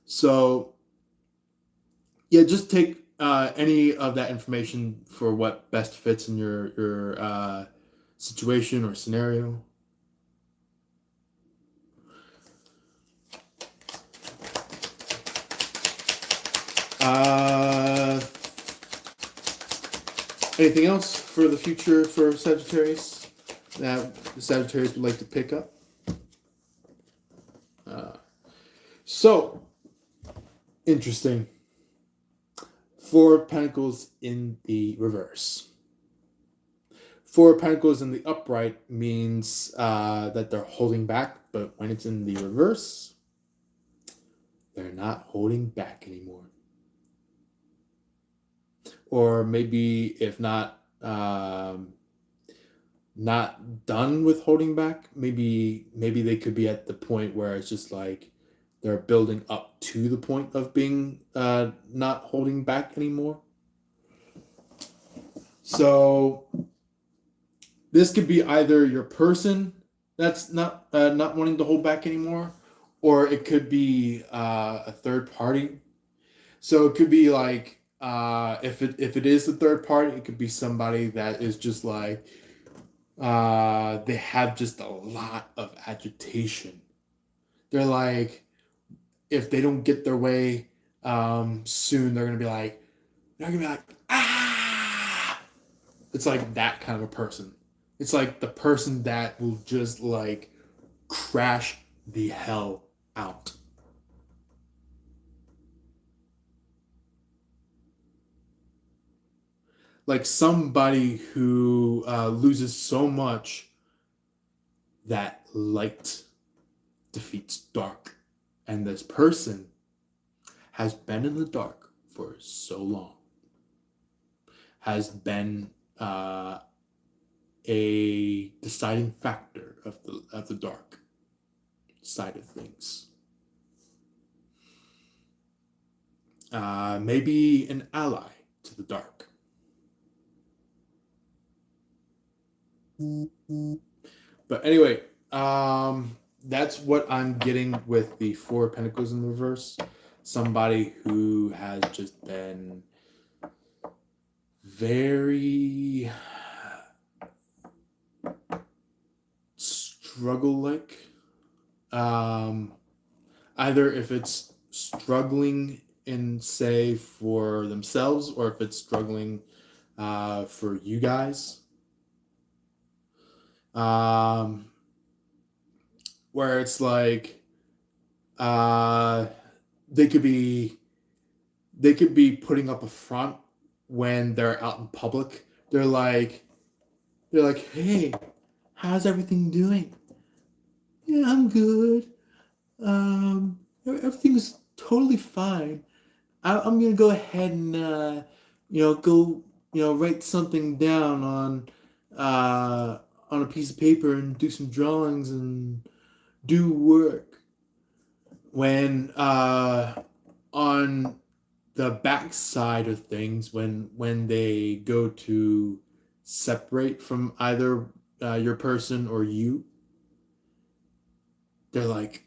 So yeah, just take any of that information for what best fits in your situation or scenario. Uh, Anything else for the future for Sagittarius that the Sagittarius would like to pick up? So, interesting. Four of Pentacles in the reverse. Four of Pentacles in the upright means that they're holding back, but when it's in the reverse, they're not holding back anymore. Or maybe if not done with holding back, maybe they could be at the point where it's just like they're building up to the point of being not holding back anymore. So this could be either your person that's not wanting to hold back anymore, or it could be a third party. So it could be like if it is the third party, it could be somebody that is just like they have just a lot of agitation. They're like, if they don't get their way soon, they're gonna be like, ah. It's like that kind of a person. It's like the person that will just like crash the hell out. Like somebody who loses so much that light defeats dark. And this person has been in the dark for so long, has been a deciding factor of the dark. side of things. Maybe an ally to the dark. But anyway, that's what I'm getting with the Four of Pentacles in reverse. Somebody who has just been very struggle-like. Either if it's struggling in, say, for themselves, or if it's struggling for you guys. Where it's like they could be putting up a front when they're out in public. They're like, hey, how's everything doing? Yeah, I'm good. Everything's totally fine. I'm gonna go ahead and go write something down on a piece of paper and do some drawings and do work. When on the back side of things, when they go to separate from either your person or you, they're like,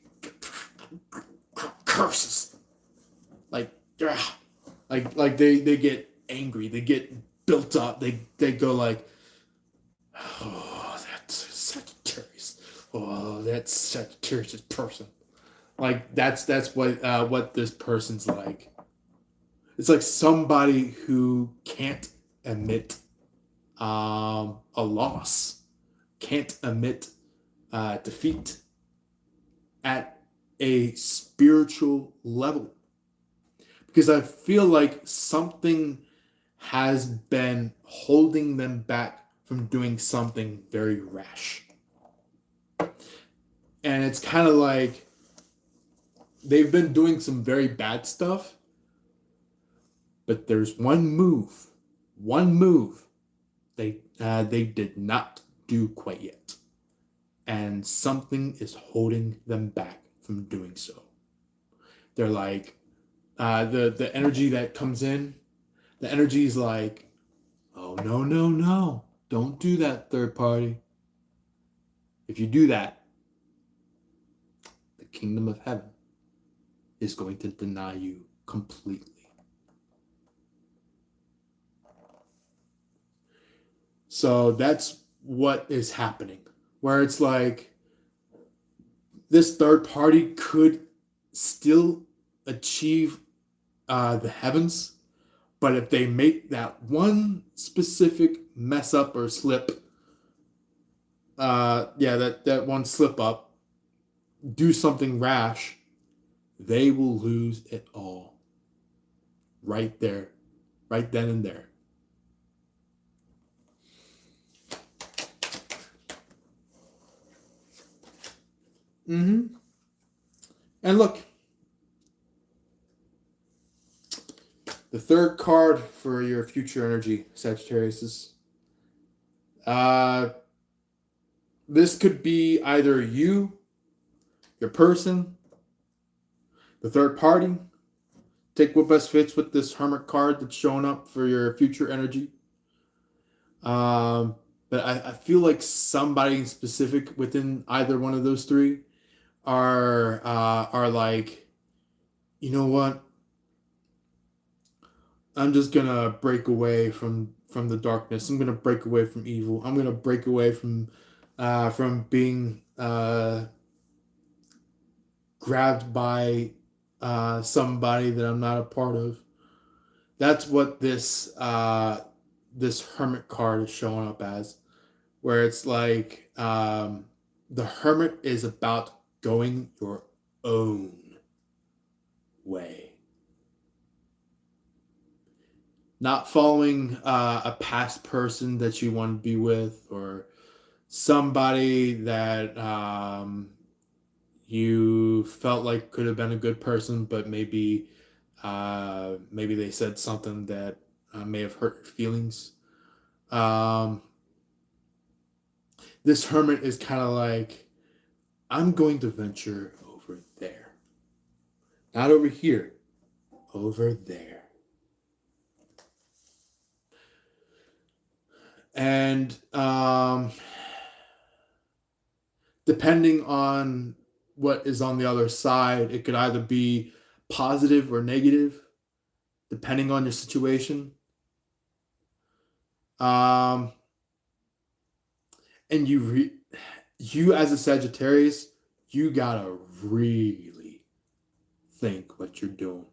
curses, like they get angry, they get built up, they go like, oh, that's Sagittarius, oh, that's Sagittarius person. Like that's what this person's like. It's like somebody who can't admit a loss, can't admit defeat at a spiritual level. Because I feel like something has been holding them back from doing something very rash. And it's kind of like they've been doing some very bad stuff, but there's one move they did not do quite yet, and something is holding them back from doing so. They're like, the energy that comes in, the energy is like, oh no, don't do that, third party. If you do that, the kingdom of heaven is going to deny you completely. So that's what is happening, where it's like this third party could still achieve the heavens, but if they make that one specific mess up or slip, that one slip up, do something rash, they will lose it all. Right there, right then and there. Mm-hmm. And look, the third card for your future energy, Sagittarius, is this could be either you, your person, the third party. Take what best fits with this Hermit card that's showing up for your future energy. But I feel like somebody specific within either one of those three are like, you know what? I'm just gonna break away from the darkness. I'm gonna break away from evil. I'm gonna break away from being grabbed by somebody that I'm not a part of. That's what this Hermit card is showing up as, where it's like the Hermit is about going your own way, not following a past person that you want to be with, or somebody that you felt like could have been a good person, but maybe they said something that may have hurt your feelings. This Hermit is kind of like, I'm going to venture over there. Not over here, over there. And depending on what is on the other side, it could either be positive or negative, depending on your situation. Um, and you as a Sagittarius, you gotta really think what you're doing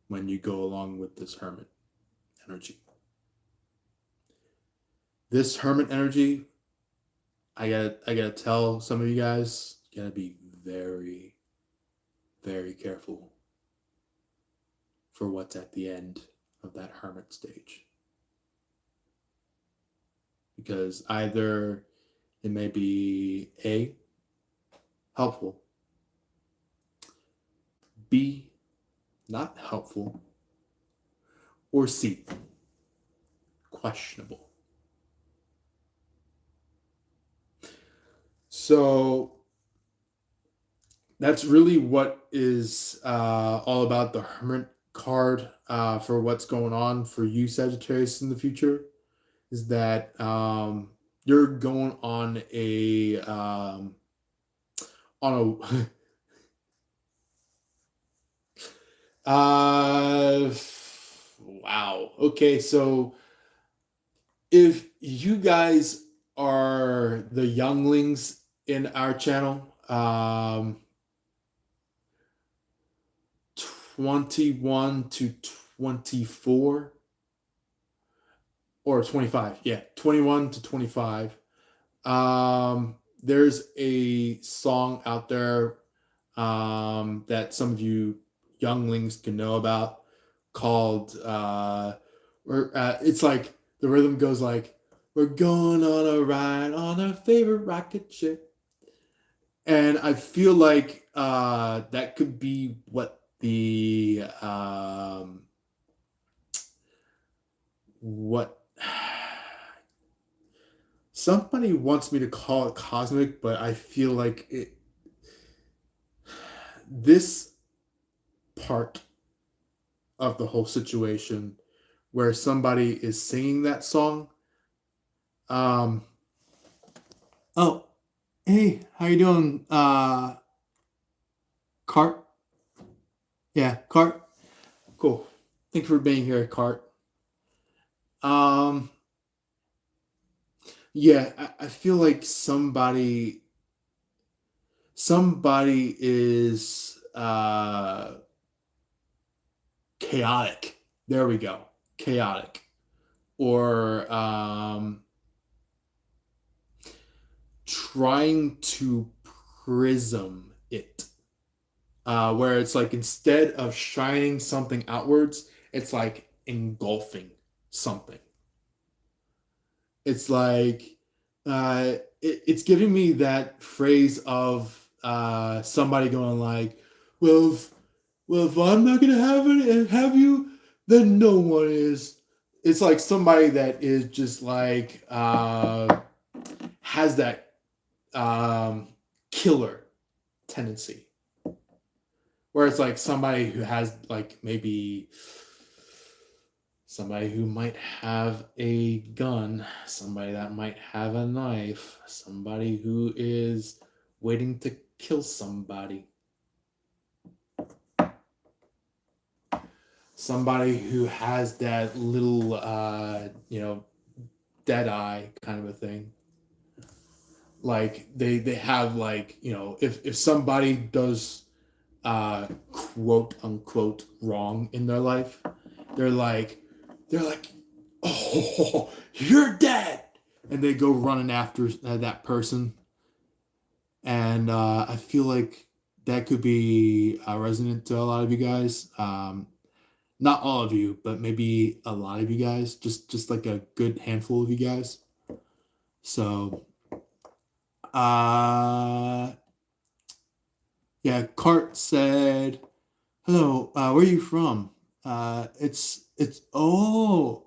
when you go along with this hermit energy. This hermit energy, I gotta tell some of you guys, you gotta be very, very careful for what's at the end of that hermit stage. Because either it may be A, helpful, B, not helpful, or C, questionable. So that's really what is all about the Hermit card for what's going on for you, Sagittarius, in the future. Is that you're going on a wow. Okay, so if you guys are the younglings in our channel, 21 to 24 or 25, yeah, 21 to 25. There's a song out there that some of you younglings can know about called it's like the rhythm goes like, we're going on a ride on our favorite rocket ship. And I feel like that could be what the what somebody wants me to call it cosmic, but I feel like this part of the whole situation where somebody is singing that song. Um, oh, hey, how you doing, Cart? Yeah, Cart. Cool. Thank you for being here, Cart. Um, yeah, I feel like somebody is chaotic. There we go. Chaotic. Or trying to prism it. Where it's like instead of shining something outwards, it's like engulfing something. It's like it's giving me that phrase of somebody going like, "Well, if I'm not gonna have it and have you, then no one is." It's like somebody that is just like has that killer tendency, where it's like somebody who has like maybe somebody who might have a gun, somebody that might have a knife, somebody who is waiting to kill somebody, somebody who has that little, dead eye kind of a thing. Like they have like, if somebody does quote unquote wrong in their life, they're like, oh, you're dead, and they go running after that person. And I feel like that could be resonant to a lot of you guys. Not all of you, but maybe a lot of you guys. Just like a good handful of you guys. So, yeah. Cart said, "Hello, where are you from?" It's oh.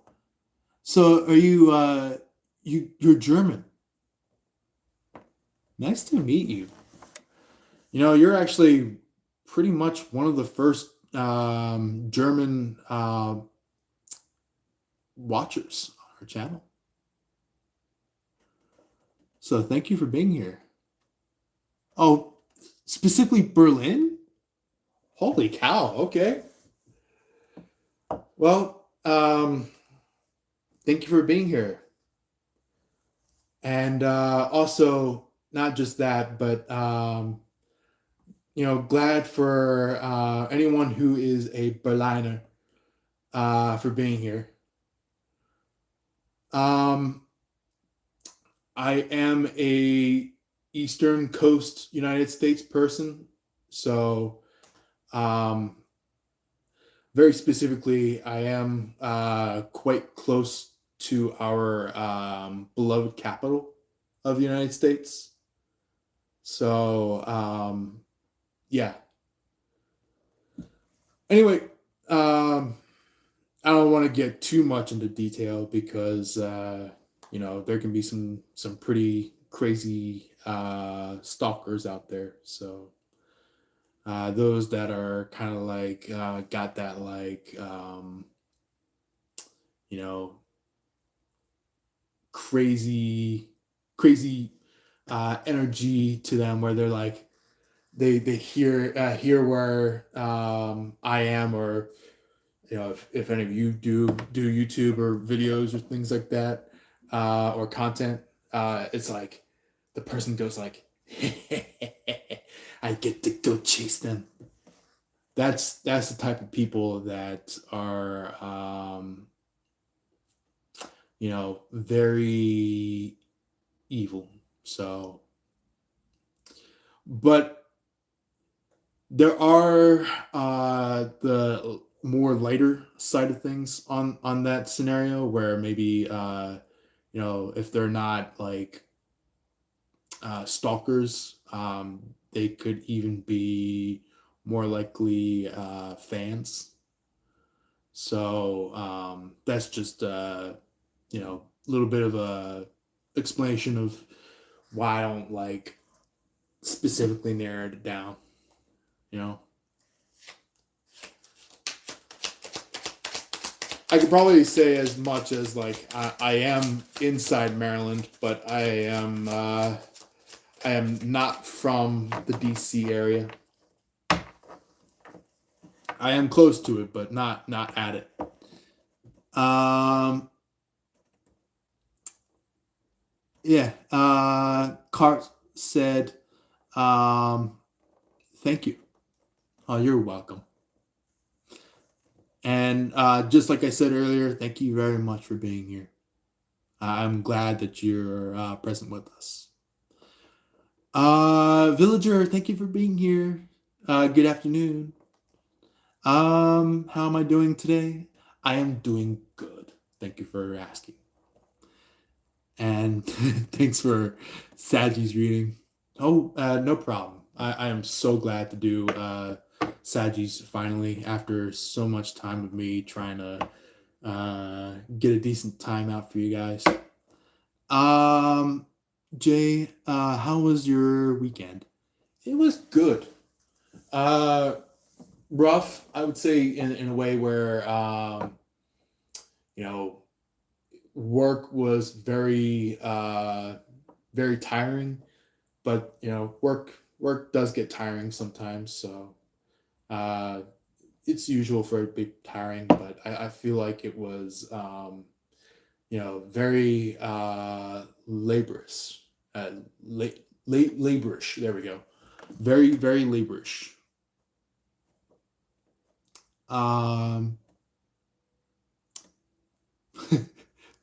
So are you you're German? Nice to meet you. You're actually pretty much one of the first German watchers on our channel. So thank you for being here. Oh, specifically Berlin? Holy cow. Okay. Well, thank you for being here. And also, not just that, but glad for anyone who is a Berliner for being here. Um, I am a Eastern Coast United States person, so um, very specifically, I am quite close to our beloved capital of the United States. So yeah. Anyway, I don't want to get too much into detail because there can be some pretty crazy stalkers out there. So those that are kind of like got that like you know crazy energy to them where they're like they hear where I am, or if any of you do YouTube or videos or things like that, or content, it's like the person goes like, I get to go chase them. That's the type of people that are very evil. So, but there are the more lighter side of things on that scenario where maybe if they're not like stalkers, they could even be more likely fans. So that's just a little bit of a explanation of why I don't like specifically narrowed it down. You know, I could probably say as much as like I am inside Maryland, but I am not from the DC area. I am close to it, but not at it. Yeah. Cart said, "Thank you." Oh, you're welcome. And just like I said earlier, thank you very much for being here. I'm glad that you're present with us. Villager, thank you for being here. Good afternoon. How am I doing today? I am doing good. Thank you for asking. And thanks for Saggies reading. Oh, no problem. I am so glad to do Saggies finally after so much time of me trying to get a decent time out for you guys. Jay, how was your weekend? It was good. Uh, Rough, I would say, in a way where you know work was very tiring, but work does get tiring sometimes. So uh, it's usual for it to be tiring, but I feel like it was very laborious, laborish. There we go. Very laborish. Um,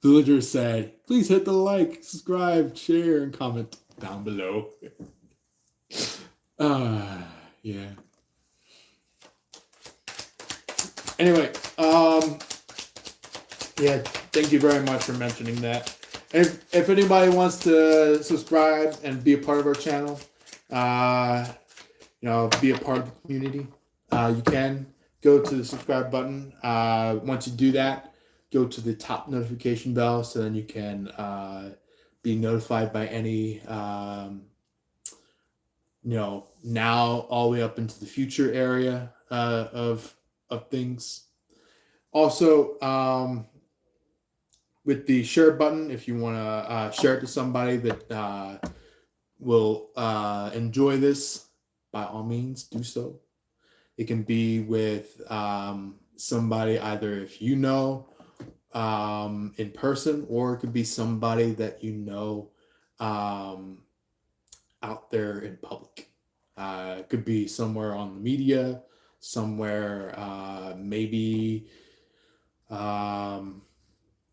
Villager said, "Please hit the like, subscribe, share, and comment down below." Yeah. Anyway, yeah, thank you very much for mentioning that. And if anybody wants to subscribe and be a part of our channel, uh, be a part of the community, you can go to the subscribe button. Once you do that, go to the top notification bell so then you can be notified by any now all the way up into the future area of things. Also, with the share button, if you want to share it to somebody that will enjoy this, by all means, do so. It can be with somebody, either if you know in person, or it could be somebody that you know um, out there in public. It could be somewhere on the media, somewhere maybe um,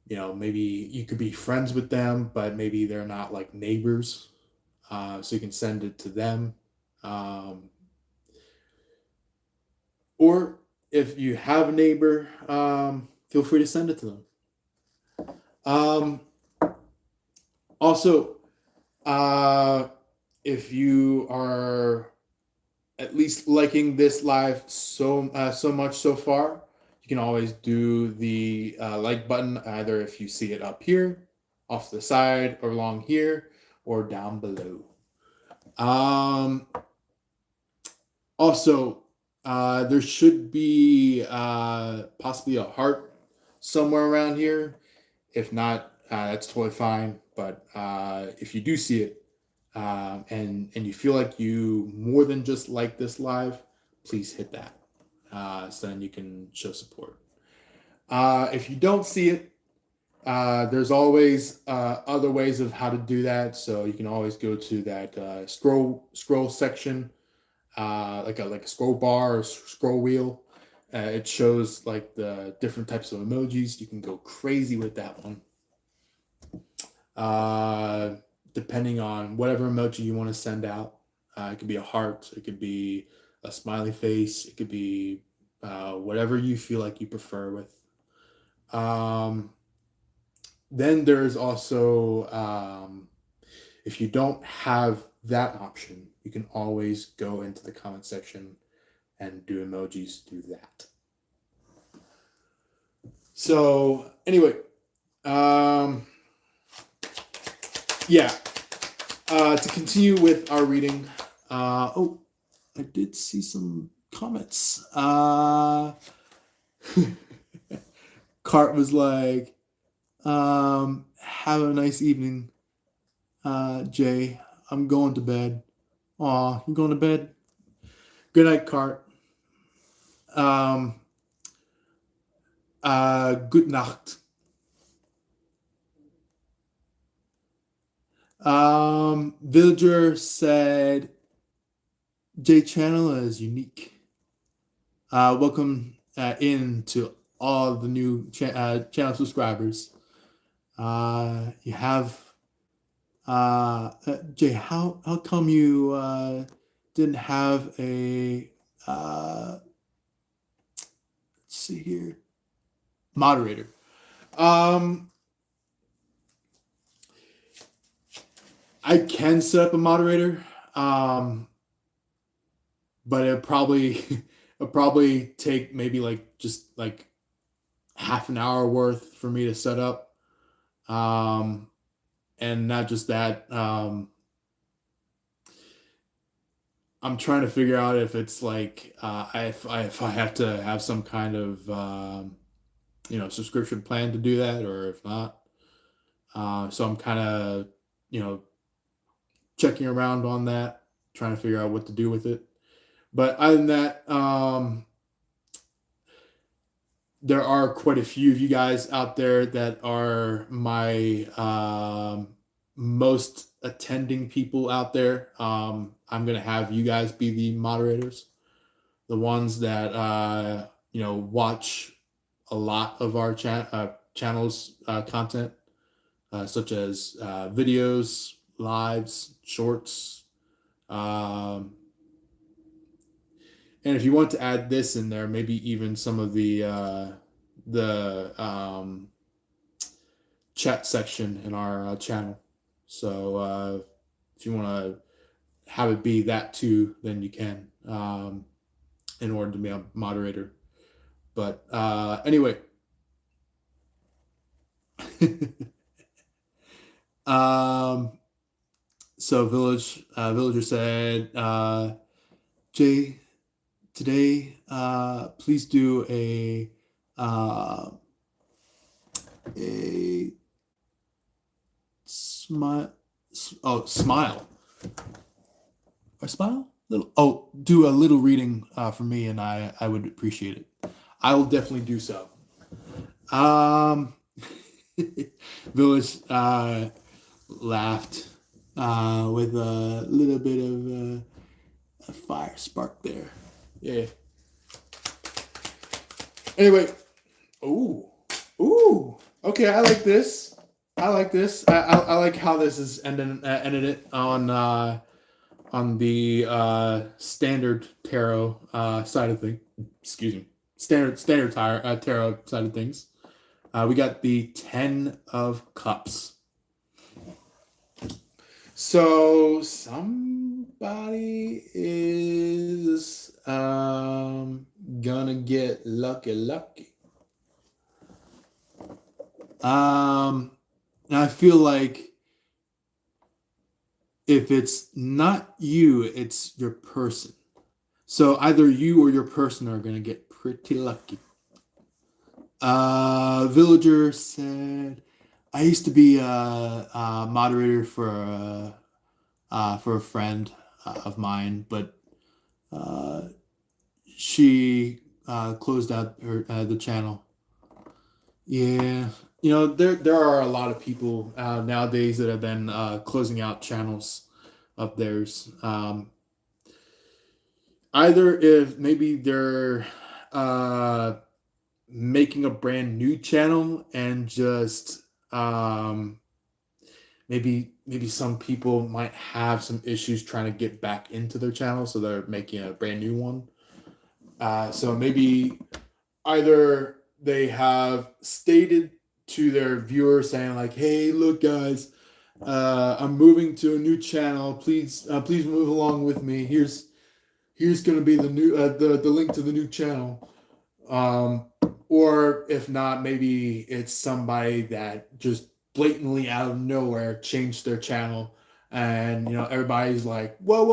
maybe you could be friends with them, but maybe they're not like neighbors. So you can send it to them. Um, or if you have a neighbor, feel free to send it to them. Um, Also, uh, if you are at least liking this live so much so far, you can always do the like button, either if you see it up here, off to the side, or along here, or down below. Um, Also, there should be possibly a heart somewhere around here. If not, that's totally fine. But if you do see it, and you feel like you more than just like this live, please hit that, so then you can show support. If you don't see it, there's always other ways of how to do that. So you can always go to that scroll section, like a scroll bar or scroll wheel. It shows like the different types of emojis. You can go crazy with that one. Uh, Depending on whatever emoji you want to send out. It could be a heart, it could be a smiley face, it could be whatever you feel like you prefer with. Um, then there's also, if you don't have that option, you can always go into the comment section and do emojis through that. So, anyway, yeah, to continue with our reading, oh, I did see some comments. Cart was like, have a nice evening, Jay. I'm going to bed. Aw, you going to bed? Good night, Cart. Good Nacht. Villager said, J channel is unique. Welcome in to all the new channel subscribers. You have Jay. How come you didn't have a let's see here, moderator? I can set up a moderator, but it'll probably take maybe like just like half an hour worth for me to set up. And not just that, I'm trying to figure out if it's like if I have to have some kind of subscription plan to do that, or if not. So I'm kind of checking around on that, trying to figure out what to do with it. But other than that, there are quite a few of you guys out there that are my most attending people out there. I'm gonna have you guys be the moderators, the ones that watch a lot of our channel's content, such as videos, lives, shorts. And if you want to add this in there, maybe even some of the chat section in our channel. So if you want to have it be that too, then you can, in order to be a moderator. But anyway, um, So villager said, Jay, today, please do uh, a smile. Oh, smile or smile. Little. Oh, do a little reading for me, and I would appreciate it. I will definitely do so. Um, Village laughed with a little bit of a fire spark there. Yeah. Anyway, ooh, ooh. Okay, I like this. I like this. I like how this is ended it on the standard tarot side of things. Excuse me. Standard tarot side of things. We got the 10 of Cups. So somebody is gonna get lucky. And I feel like if it's not you, it's your person. So either you or your person are gonna get pretty lucky. Villager said, "I used to be a moderator for a friend of mine, but uh, she closed out the channel. Yeah, there are a lot of people nowadays that have been closing out channels of theirs. Either if maybe they're uh, making a brand new channel and just maybe some people might have some issues trying to get back into their channel, so they're making a brand new one. So maybe either they have stated to their viewers saying like, "Hey, look, guys, I'm moving to a new channel. Please move along with me. Here's gonna be the link to the new channel." Um, or if not, maybe it's somebody that just blatantly out of nowhere changed their channel, and everybody's like, "Whoa,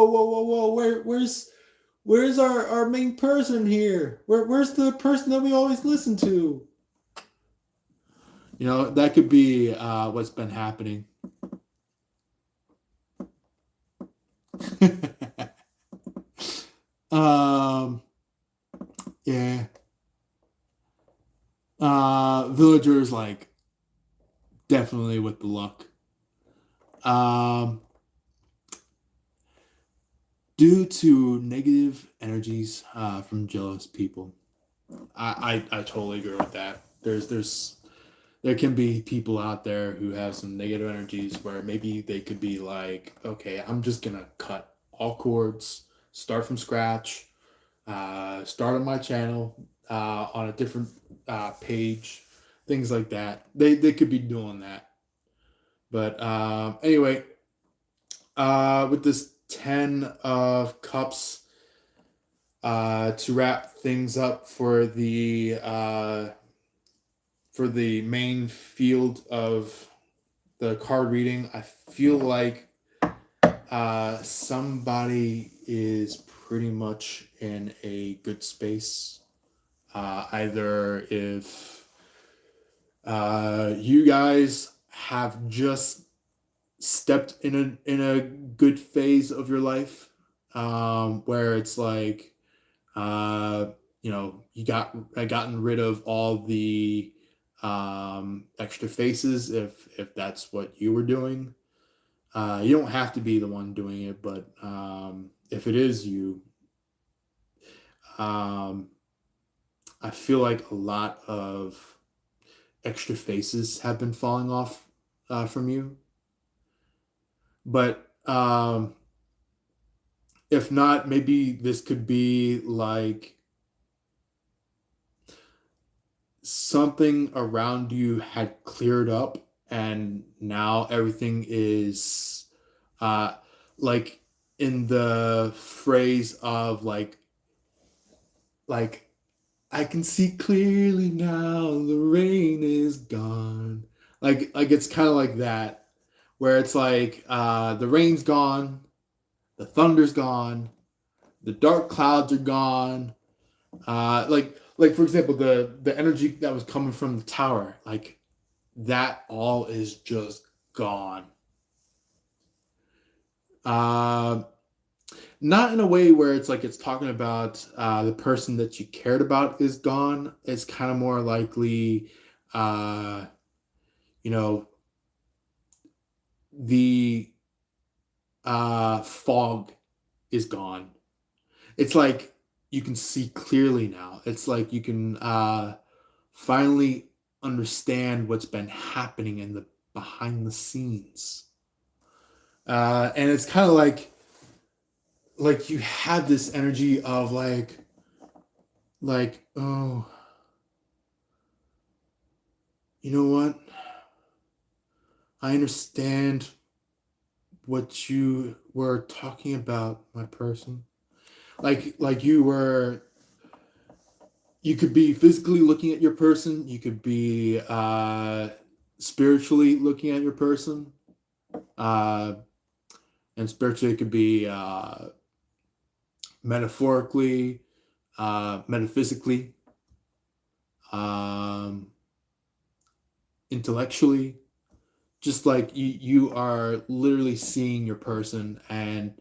where's our main person here? Where's the person that we always listen to?" That could be what's been happening. um, yeah. Villagers like definitely with the luck. Um, due to negative energies from jealous people. I totally agree with that. There can be people out there who have some negative energies where maybe they could be like, okay, I'm just gonna cut all cords, start from scratch, start on my channel on a different page, things like that. They could be doing that. But anyway, with this 10 of Cups, to wrap things up for the main field of the card reading, I feel like somebody is pretty much in a good space. Either if you guys have just stepped in a good phase of your life, where it's like uh, you gotten rid of all the extra faces if that's what you were doing. You don't have to be the one doing it, but if it is you, um, I feel like a lot of extra faces have been falling off from you. But if not, maybe this could be like something around you had cleared up, and now everything is uh, like in the phrase of like I can see clearly now, the rain is gone. Like it's kind of like that, where it's like the rain's gone, the thunder's gone, the dark clouds are gone. Like for example, the energy that was coming from the tower, like that all is just gone. Uh, Not in a way where it's like it's talking about the person that you cared about is gone. It's kind of more likely, uh, you know, the fog is gone. It's like you can see clearly now. It's like you can finally understand what's been happening in the behind the scenes. And it's kind of like you had this energy of like, oh, you know what? I understand what you were talking about, my person. Like you could be physically looking at your person, you could be spiritually looking at your person. Uh and spiritually it could be metaphorically, metaphysically, um intellectually, just like you are literally seeing your person and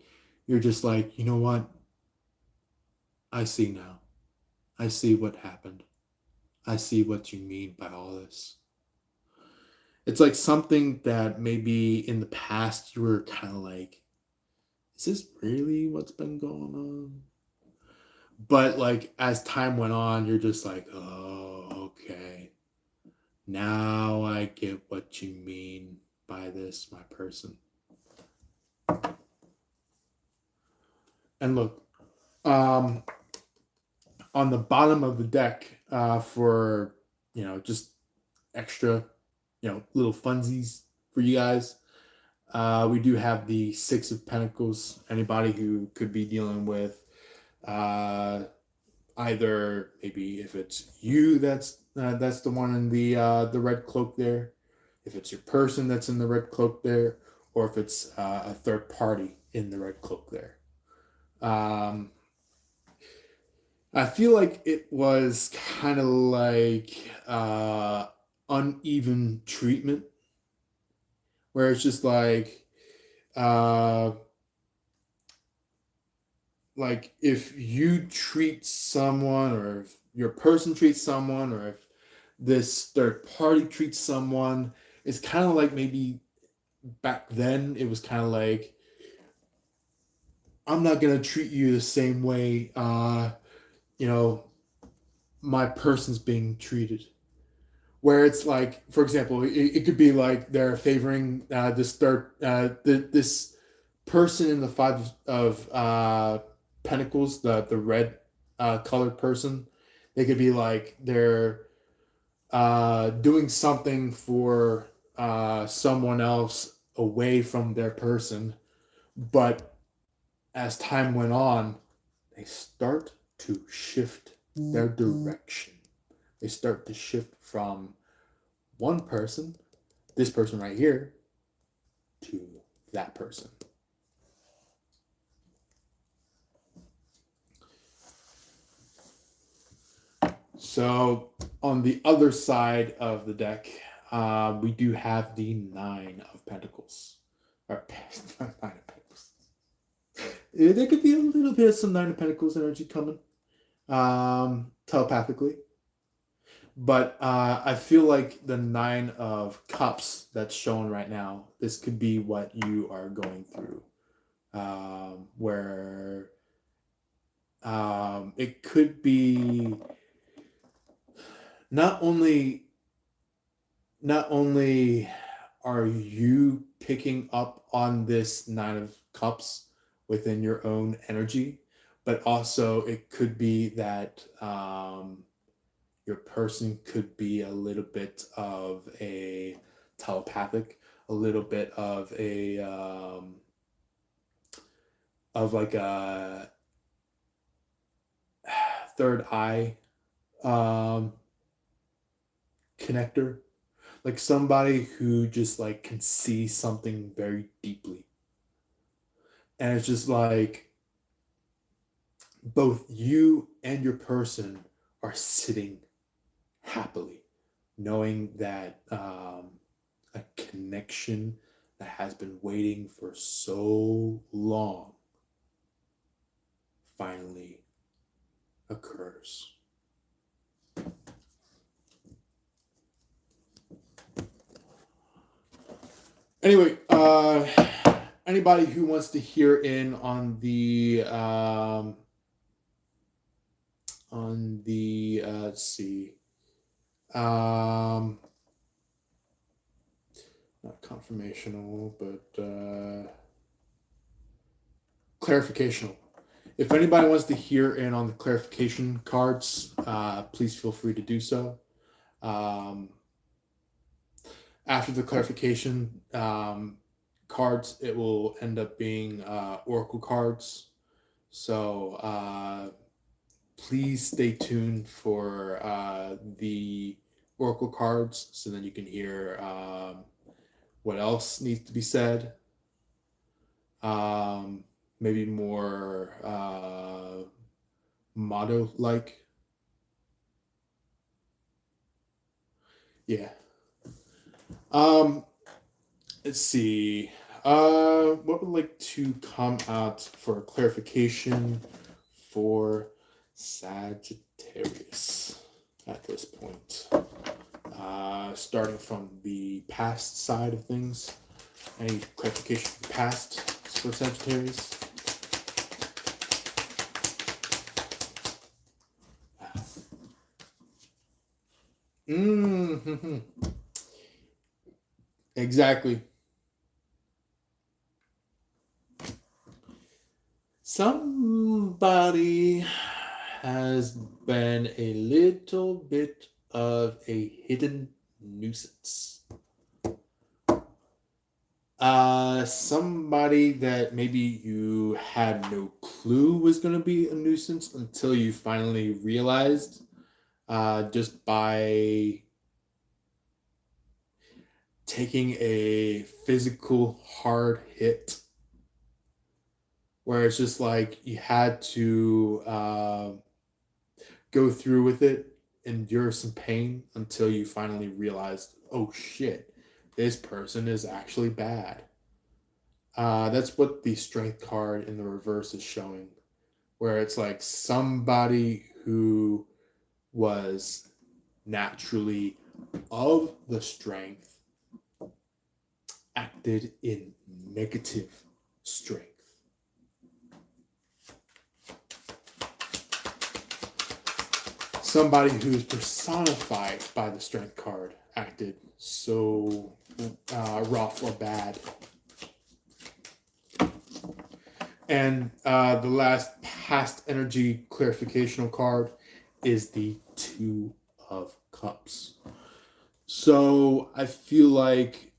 you're just like, you know what, I see now, I see what happened, I see what you mean by all this. It's like something that maybe in the past you were kind of like, is this really what's been going on? But like as time went on, you're just like, oh, okay, now I get what you mean by this, my person. And look, um on the bottom of the deck, for just extra, little funsies for you guys. We do have the Six of Pentacles. Anybody who could be dealing with uh, either maybe if it's you that's the one in the red cloak there, if it's your person that's in the red cloak there, or if it's a third party in the red cloak there. Um, I feel like it was kind of like uneven treatment, where it's just uh, like if you treat someone, or if your person treats someone, or if this third party treats someone, it's kind of like maybe back then it was kind of like, I'm not gonna treat you the same way. You know, my person's being treated. Where it's like, for example, it could be like they're favoring this person in the Five of Pentacles, the red colored person. They could be like they're doing something for someone else away from their person, but as time went on, they start to shift their direction. They start to shift from one person, this person right here, to that person. So on the other side of the deck, we do have the Nine of Pentacles. Or Nine of Pentacles. There could be a little bit of some Nine of Pentacles energy coming, telepathically. But I feel like the Nine of Cups that's shown right now, this could be what you are going through. Where it could be not only not only are you picking up on this Nine of Cups within your own energy, but also it could be that your person could be a little bit of a telepathic, a little bit of like a third eye um, connector. like somebody who just like can see something very deeply. And it's just like both you and your person are sitting happily, knowing that a connection that has been waiting for so long finally occurs. Anyway, anybody who wants to hear in on the let's see, um, not confirmational, but clarificational. If anybody wants to hear in on the clarification cards, please feel free to do so. Um, After the clarification cards, it will end up being oracle cards. So please stay tuned for the oracle cards so then you can hear what else needs to be said. Um, Maybe more motto like. Yeah. Um, let's see. What would like to come out for clarification for Sagittarius at this point? Starting from the past side of things, any clarification for the past for Sagittarius? Mm-hmm. Exactly. Somebody has been a little bit of a hidden nuisance. Somebody that maybe you had no clue was going to be a nuisance until you finally realized, just by taking a physical hard hit, where it's just like you had to go through with it, endure some pain until you finally realized, oh shit, this person is actually bad. That's what the strength card in the reverse is showing, where it's like somebody who was naturally of the strength acted in negative strength. Somebody who is personified by the strength card acted so rough or bad. And the last past energy clarificational card is the Two of Cups. So I feel like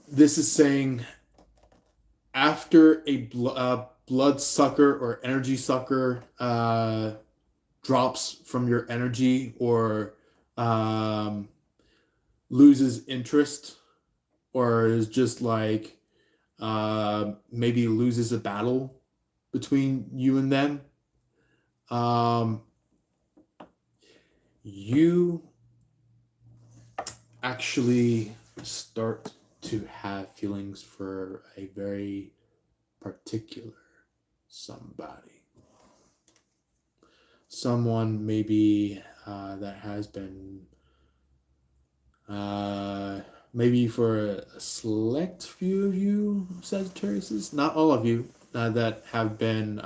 this is saying after a blood sucker or energy sucker drops from your energy or um, loses interest or is just like maybe loses a battle between you and them, um, you actually start to have feelings for a very particular somebody. Someone maybe that has been, maybe for a select few of you, Sagittariuses, not all of you, that have been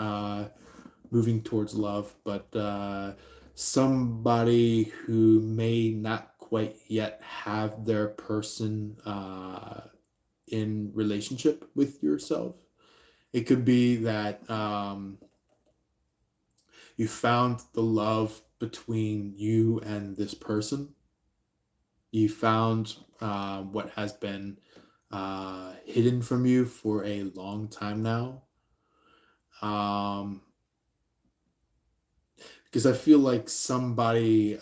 moving towards love, but somebody who may not quite yet have their person in relationship with yourself. It could be that you found the love between you and this person. You found what has been hidden from you for a long time now. Because I feel like somebody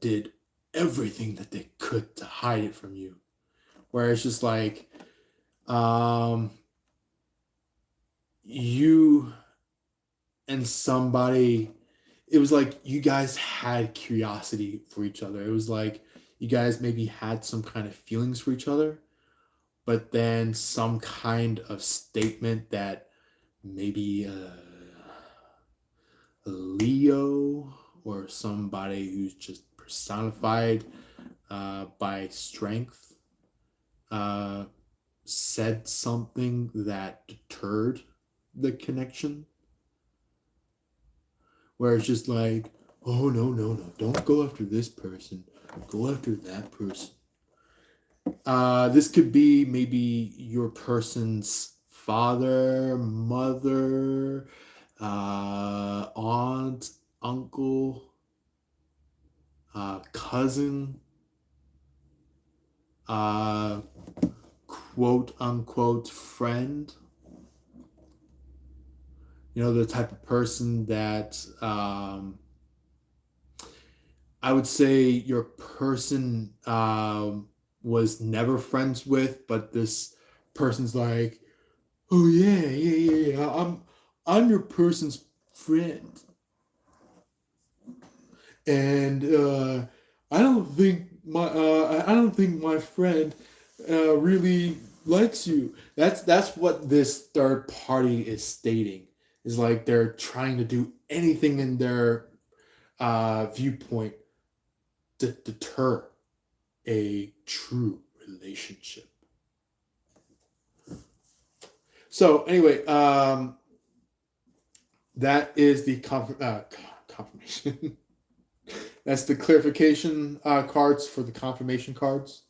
did everything that they could to hide it from you. Where it's just like um, you and somebody, it was like you guys had curiosity for each other. It was like you guys maybe had some kind of feelings for each other, but then some kind of statement that maybe a Leo or somebody who's just personified by strength uh, said something that deterred the connection, where it's just like, oh, no, no, no, don't go after this person, go after that person. This could be maybe your person's father, mother, aunt, uncle, cousin, uh, quote unquote friend. You know, the type of person that I would say your person was never friends with, but this person's like, oh yeah, yeah, yeah, yeah. I'm your person's friend, and I don't think my friend really likes you. That's what this third party is stating. Is like they're trying to do anything in their viewpoint to deter a true relationship. So anyway, that is the confirmation. That's the clarification cards for the confirmation cards.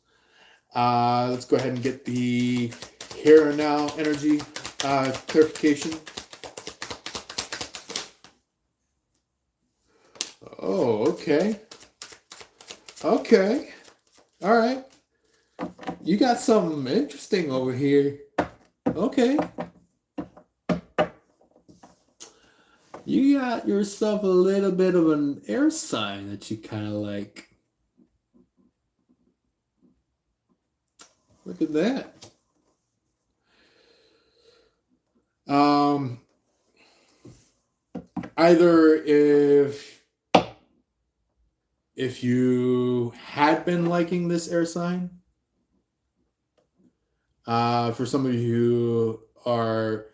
Let's go ahead and get the here and now energy clarification. Oh, okay. Okay. All right. You got something interesting over here. Okay. You got yourself a little bit of an air sign that you kind of like. Look at that. Either if you had been liking this air sign, for some of you who are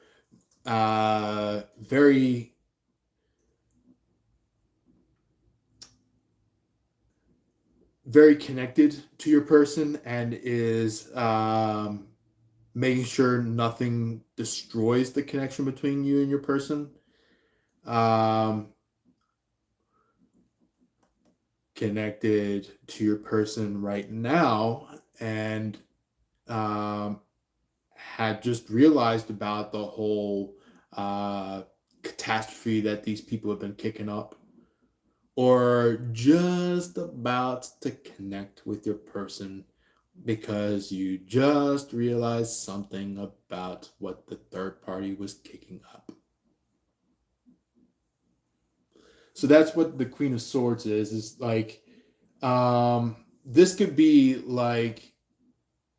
very very connected to your person and is making sure nothing destroys the connection between you and your person. Connected to your person right now and had just realized about the whole catastrophe that these people have been kicking up, or just about to connect with your person because you just realized something about what the third party was kicking up. So that's what the Queen of Swords is like, this could be like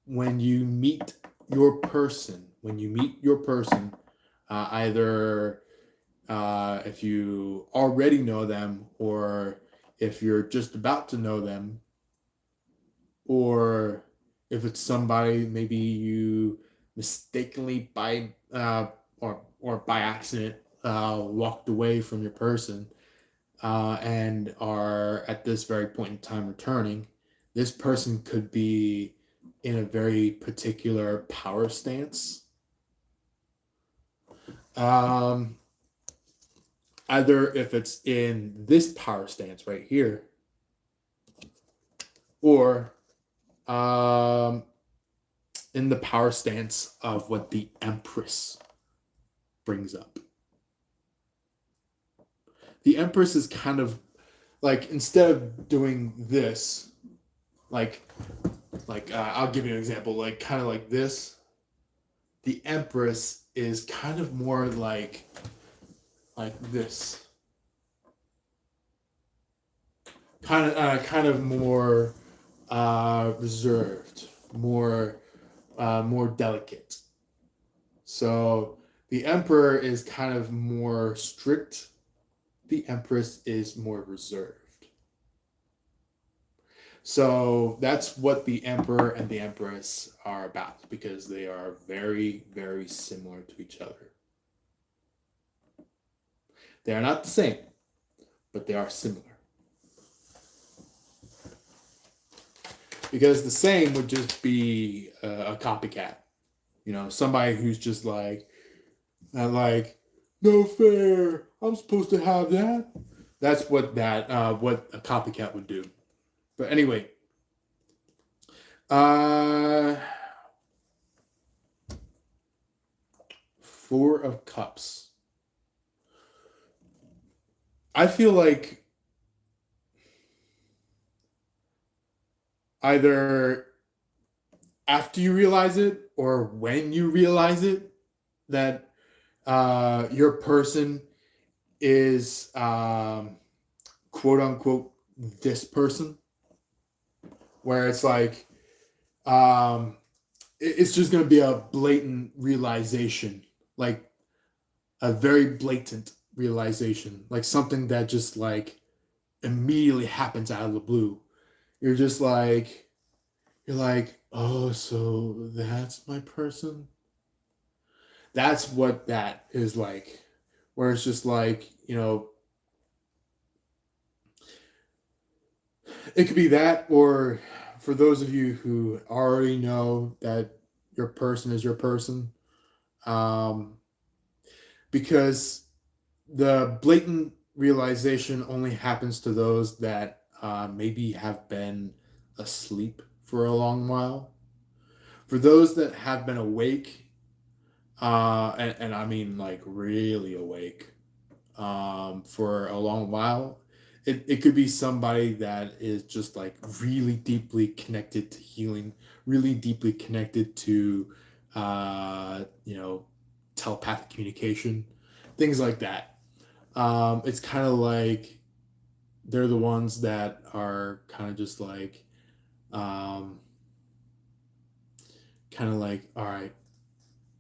when you meet your person, either if you already know them, or if you're just about to know them, or if it's somebody maybe you mistakenly or by accident walked away from your person and are at this very point in time returning. This person could be in a very particular power stance. Either if it's in this power stance right here, or in the power stance of what the Empress brings up. The Empress is kind of like, instead of doing this, like I'll give you an example, like kind of like this. The Empress is kind of more like this, kind of more reserved, more delicate. So the emperor is kind of more strict. The empress is more reserved. So that's what the emperor and the empress are about, because they are very, very similar to each other. They are not the same, but they are similar. Because the same would just be a copycat. Somebody who's just like, no fair. I'm supposed to have that. That's what what a copycat would do. But anyway, uh, Four of Cups. I feel like either after you realize it or when you realize it that your person is quote unquote this person, where it's like it's just going to be a blatant realization, like a very blatant realization, like something that just like immediately happens out of the blue. You're just like, oh, so that's my person. That's what that is like, where it's just like, it could be that, or for those of you who already know that your person is your person, um, because the blatant realization only happens to those that maybe have been asleep for a long while. For those that have been awake, and I mean like really awake, for a long while, it could be somebody that is just like really deeply connected to healing, really deeply connected to, telepathic communication, things like that. It's kind of like they're the ones that are kind of just like, um, all right,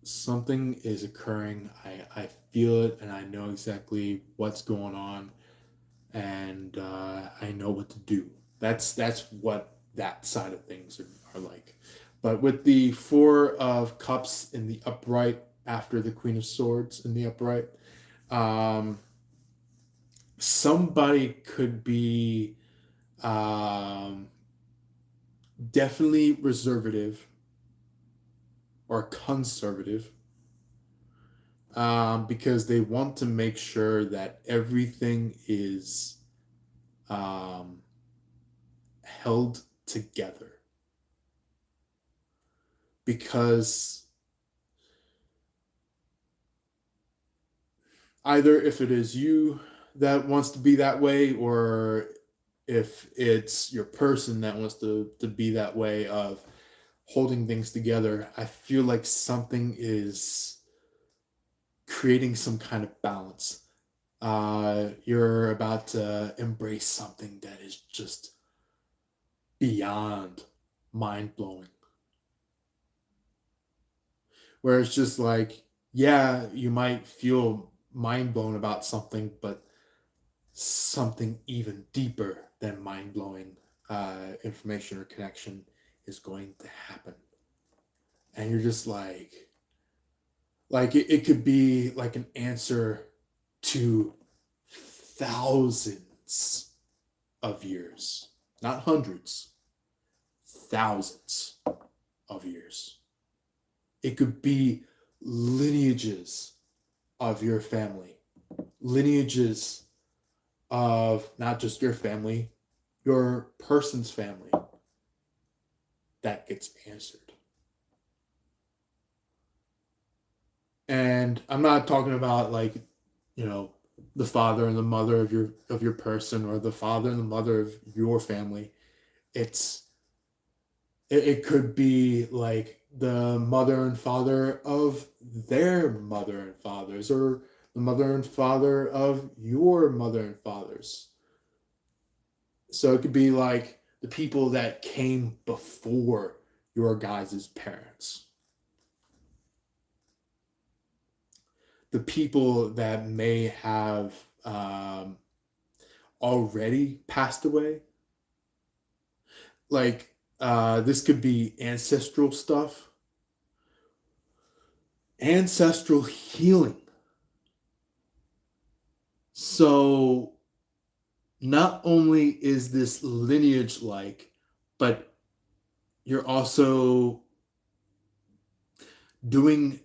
something is occurring. I feel it and I know exactly what's going on, and I know what to do. That's what that side of things are like. But with the Four of Cups in the upright after the Queen of Swords in the upright, um, somebody could be um, definitely reservative or conservative, because they want to make sure that everything is um, held together. Because either if it is you that wants to be that way, or if it's your person that wants to be that way of holding things together, I feel like something is creating some kind of balance. You're about to embrace something that is just beyond mind blowing. Where it's just like, yeah, you might feel mind blown about something, but something even deeper than mind blowing information or connection is going to happen. And you're just like it could be like an answer to thousands of years, not hundreds, thousands of years. It could be lineages of your family, lineages of not just your family, your person's family that gets answered. And I'm not talking about like, you know, the father and the mother of your person, or the father and the mother of your family. It's It could be like the mother and father of their mother and fathers, or the mother and father of your mother and fathers. So it could be like the people that came before your guys' parents, the people that may have already passed away. Like this could be ancestral stuff, ancestral healing. So not only is this lineage like, but you're also doing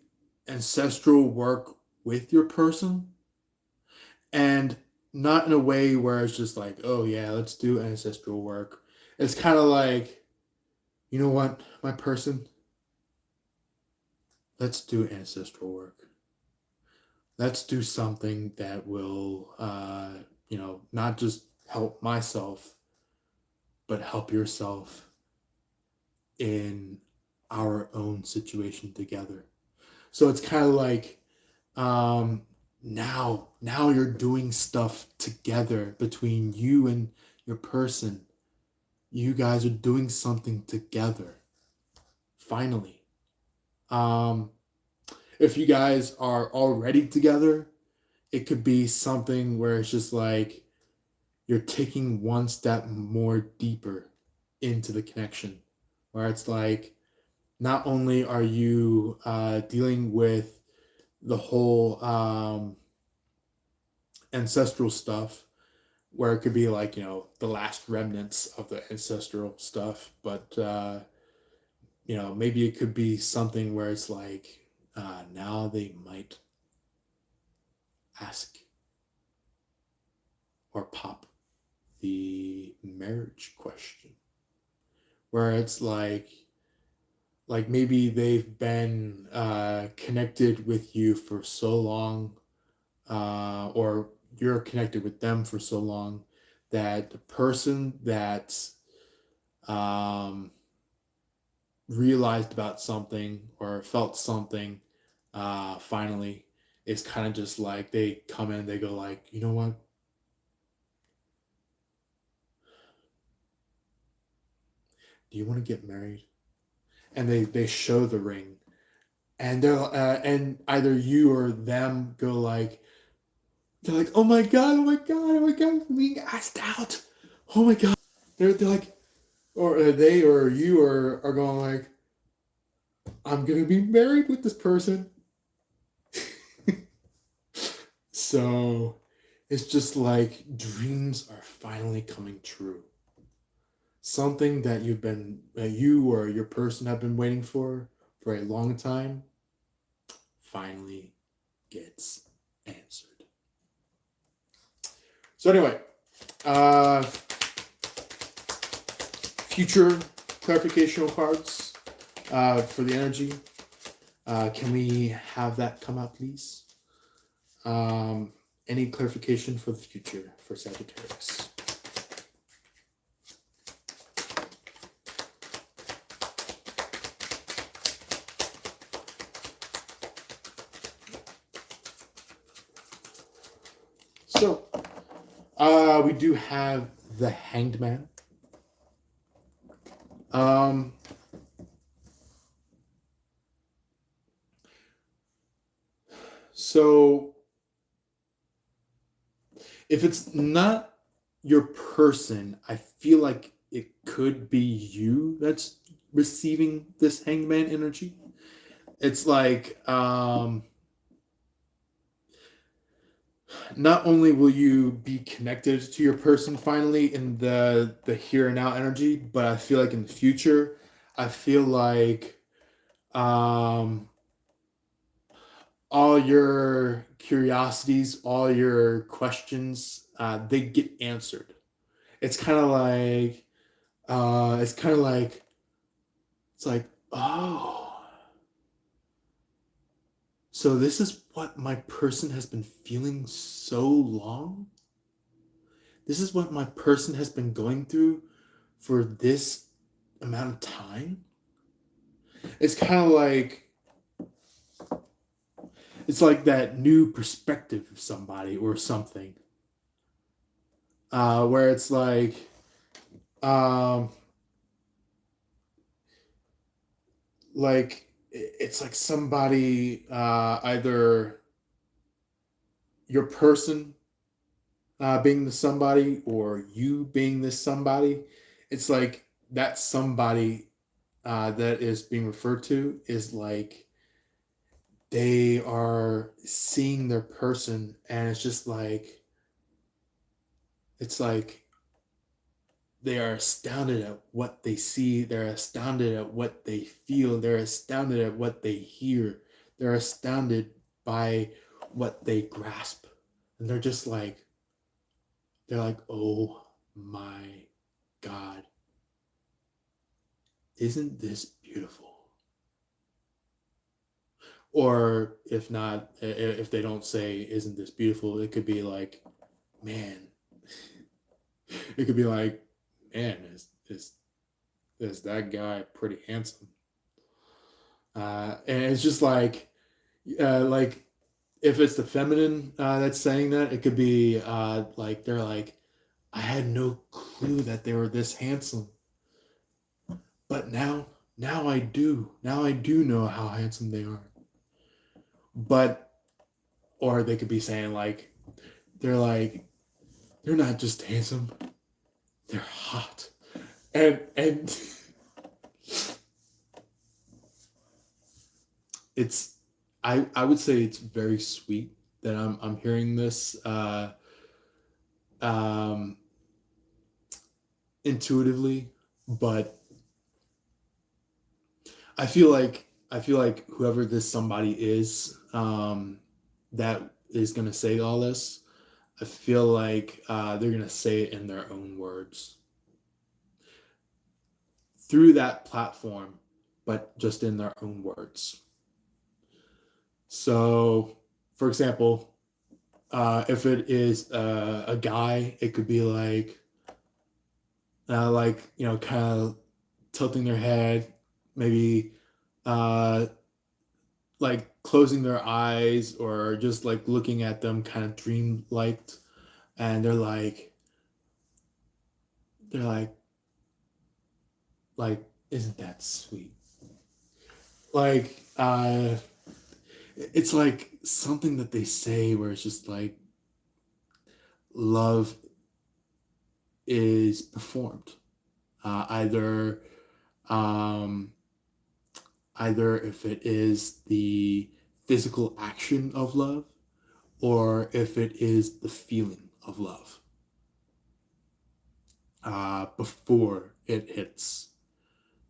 ancestral work with your person, and not in a way where it's just like, oh yeah, let's do ancestral work. It's kind of like, you know what, my person, let's do ancestral work. Let's do something that will, not just help myself, but help yourself in our own situation together. So it's kind of like, um, now you're doing stuff together between you and your person. You guys are doing something together. Finally. Um, if you guys are already together, it could be something where it's just like you're taking one step more deeper into the connection, where it's like not only are you dealing with the whole ancestral stuff, where it could be like, the last remnants of the ancestral stuff, but maybe it could be something where it's like now they might ask or pop the marriage question, where it's like maybe they've been connected with you for so long, or you're connected with them for so long, that the person that um, realized about something or felt something finally is kind of just like they come in, they go like, you know what? Do you want to get married? And they show the ring, and and either you or them go like, they're like, oh my god, oh my god, oh my god, I'm being asked out. Oh my god. They're like, or they or you are going like, I'm gonna be married with this person. So it's just like dreams are finally coming true. Something that you or your person have been waiting for a long time finally gets answered. So anyway, uh, future clarificational cards for the energy. Can we have that come out, please? Any clarification for the future for Sagittarius? So, we do have the Hanged Man. So, if it's not your person, I feel like it could be you that's receiving this Hanged Man energy. It's like, not only will you be connected to your person finally in the here and now energy, but I feel like in the future, I feel like um all your curiosities, all your questions, they get answered. It's kind of like it's kind of like it's like, oh, so this is what my person has been feeling so long. This is what my person has been going through for this amount of time. It's kind of like it's like that new perspective of somebody or something, where it's um, it's like somebody either your person being the somebody or you being this somebody. It's like that somebody that is being referred to is like they are seeing their person, and it's just like it's like they are astounded at what they see, they're astounded at what they feel, they're astounded at what they hear, they're astounded by what they grasp, and they're like, oh my god, isn't this beautiful? Or if not, if they don't say isn't this beautiful, it could be like, man, it could be like, man, is that guy pretty handsome? And it's just like if it's the feminine that's saying that, it could be like they're like, I had no clue that they were this handsome, but now I do. Now I do know how handsome they are. But or they could be saying they're like they're not just handsome, they're hot. And it's I would say it's very sweet that I'm hearing this um intuitively, but I feel like whoever this somebody is that is gonna say all this, I feel like they're gonna say it in their own words through that platform, but just in their own words. So, for example, if it is a guy, it could be like kind of tilting their head, maybe uh, like closing their eyes or just like looking at them, kind of dream like, and they're like, isn't that sweet? Like, it's like something that they say where it's just like love is performed either um, either if it is the physical action of love or if it is the feeling of love before it hits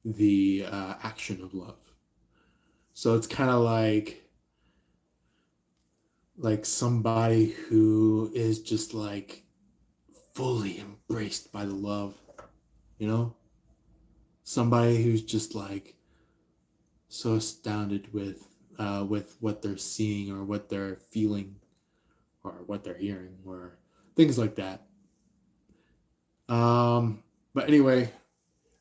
the action of love. So it's kind of like somebody who is just like fully embraced by the love, you know? Somebody who's just like so astounded with what they're seeing or what they're feeling or what they're hearing or things like that. But anyway,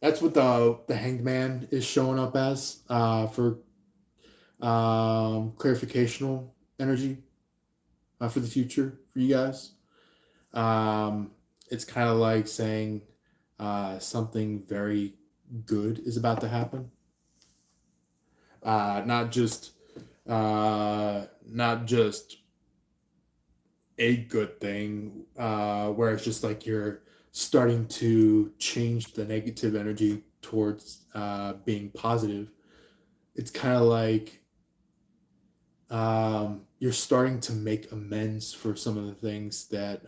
that's what the Hanged Man is showing up as for clarificational energy for the future for you guys. Um, it's kind of like saying something very good is about to happen. Not just a good thing, where it's just like you're starting to change the negative energy towards being positive. It's kind of like you're starting to make amends for some of the things that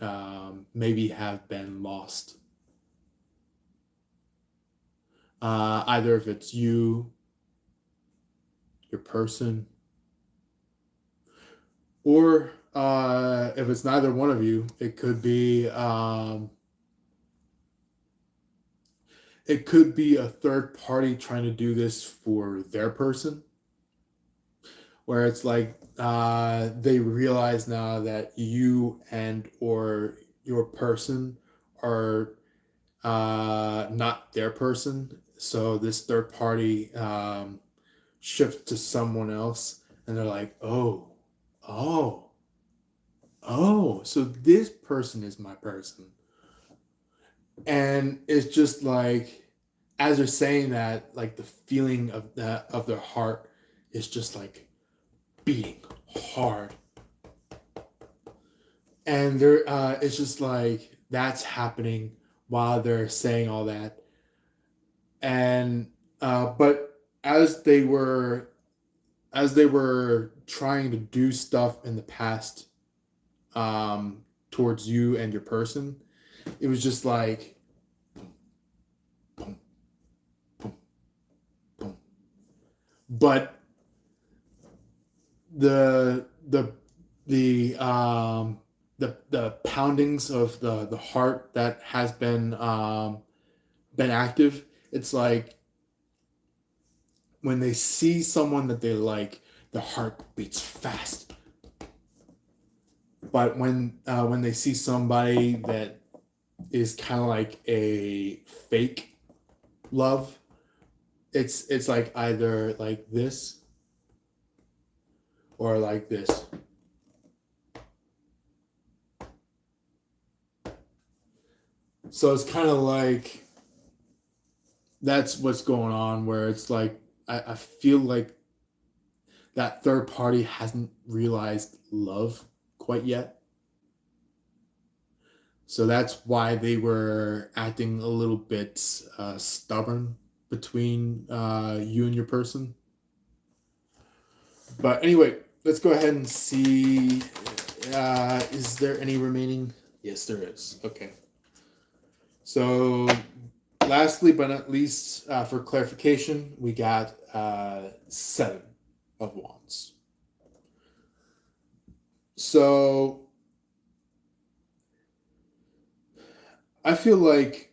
maybe have been lost. Either if it's you, your person, or if it's neither one of you, it could be a third party trying to do this for their person, where it's like they realize now that you and or your person are not their person. So this third party shifts to someone else, and they're like, oh, so this person is my person. And it's just like, as they're saying that, like the feeling of their heart is just like beating hard, and they're it's just like that's happening while they're saying all that. And but as they were trying to do stuff in the past, towards you and your person, it was just like boom, boom, boom. But the the the poundings of the heart that has been active, it's like when they see someone that they like, the heart beats fast. But when they see somebody that is kind of like a fake love, it's like either like this or like this. So it's kind of like that's what's going on, where it's like I feel like that third party hasn't realized love quite yet. So that's why they were acting a little bit stubborn between you and your person. But anyway, let's go ahead and see. Is there any remaining? Yes, there is. Okay. So, lastly but not least, for clarification, we got 7 of wands. So, I feel like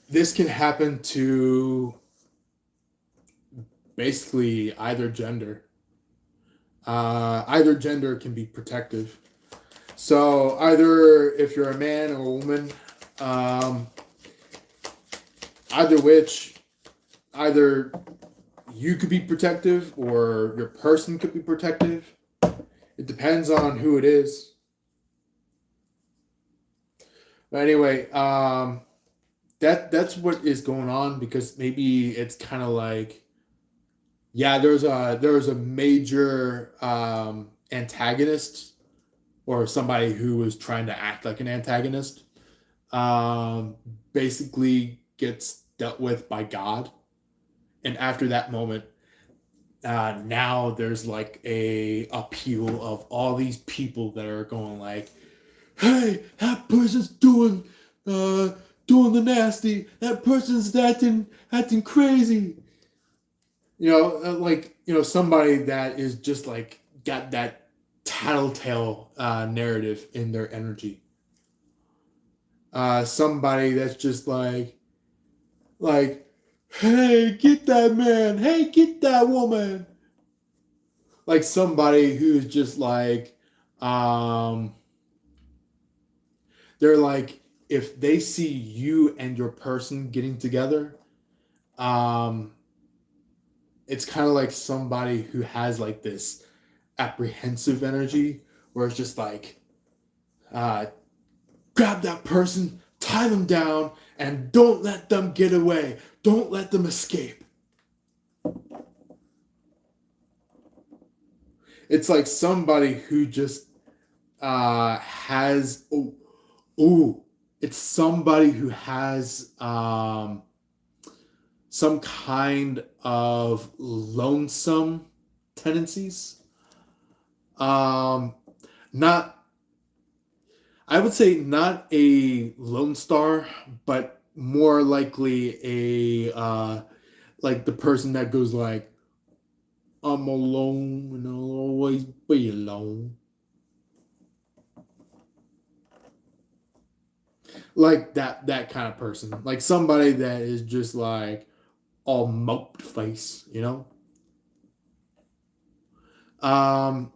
this can happen to basically either gender. Either gender can be protective. So either if you're a man or a woman, um, either which, either you could be protective or your person could be protective. It depends on who it is. But anyway, that's what is going on, because maybe it's kind of like, yeah, there's a major antagonist, or somebody who was trying to act like an antagonist, um, basically gets dealt with by God. And after that moment, now there's like a appeal of all these people that are going like, "Hey, that person's doing the nasty. That person's acting crazy." Like somebody that is just like got that tattletale narrative in their energy. Somebody that's just like, "Hey, get that man. Hey, get that woman." Like somebody who's just like, um, they're like, if they see you and your person getting together, um, it's kind of like somebody who has like this apprehensive energy, where it's just like, uh, grab that person, tie them down, and don't let them get away. Don't let them escape. It's like somebody who just has it's somebody who has some kind of lonesome tendencies. Um, not I would say not a lone star, but more likely a like the person that goes like, "I'm alone and I'll always be alone." Like that kind of person. Like somebody that is just like all moped face. Um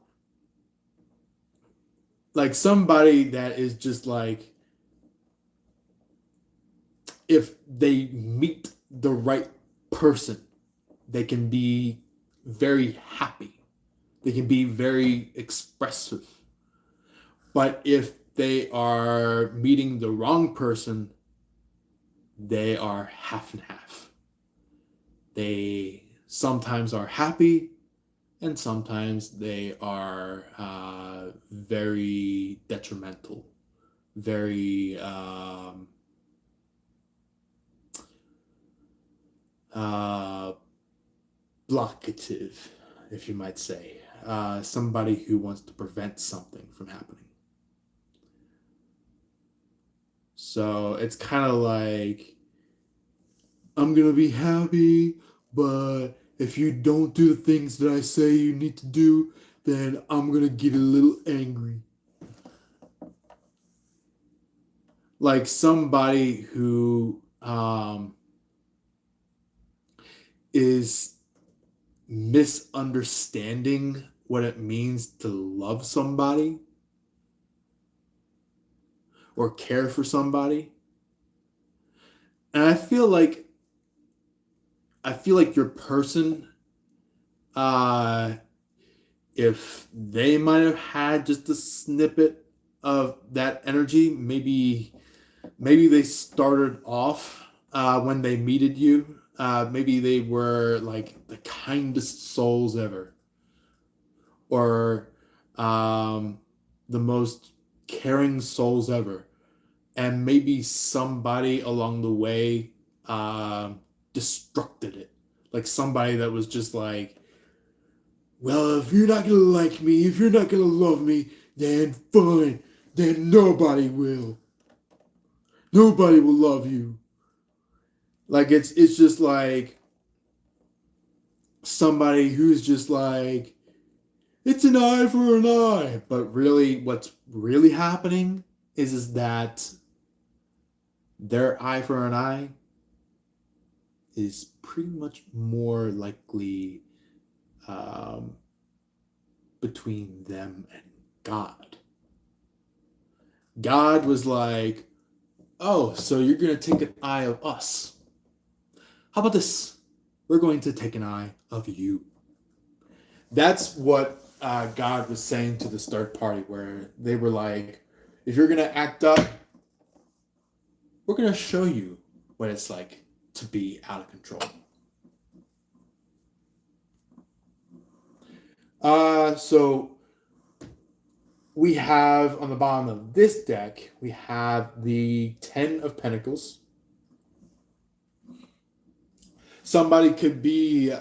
like somebody that is just like, if they meet the right person, they can be very happy. They can be very expressive. But if they are meeting the wrong person, they are half and half. They sometimes are happy, and sometimes they are very detrimental, very uh, blockative, if you might say. Somebody who wants to prevent something from happening. So it's kind of like, I'm going to be happy, but if you don't do the things that I say you need to do, then I'm going to get a little angry. Like somebody who is misunderstanding what it means to love somebody or care for somebody. And I feel like your person, if they might have had just a snippet of that energy, maybe they started off when they meted you. Maybe they were like the kindest souls ever, or the most caring souls ever, and maybe somebody along the way destructed it. Like somebody that was just like, well, if you're not gonna like me, if you're not gonna love me, then fine, then nobody will. Nobody will love you. Like it's just like somebody who's just like, it's an eye for an eye. But really, what's really happening is that their eye for an eye is pretty much more likely between them and God. God was like, oh, so you're going to take an eye of us. How about this? We're going to take an eye of you. That's what God was saying to this third party, where they were like, if you're going to act up, we're going to show you what it's like to be out of control. So we have on the bottom of this deck, we have the 10 of Pentacles. Somebody could be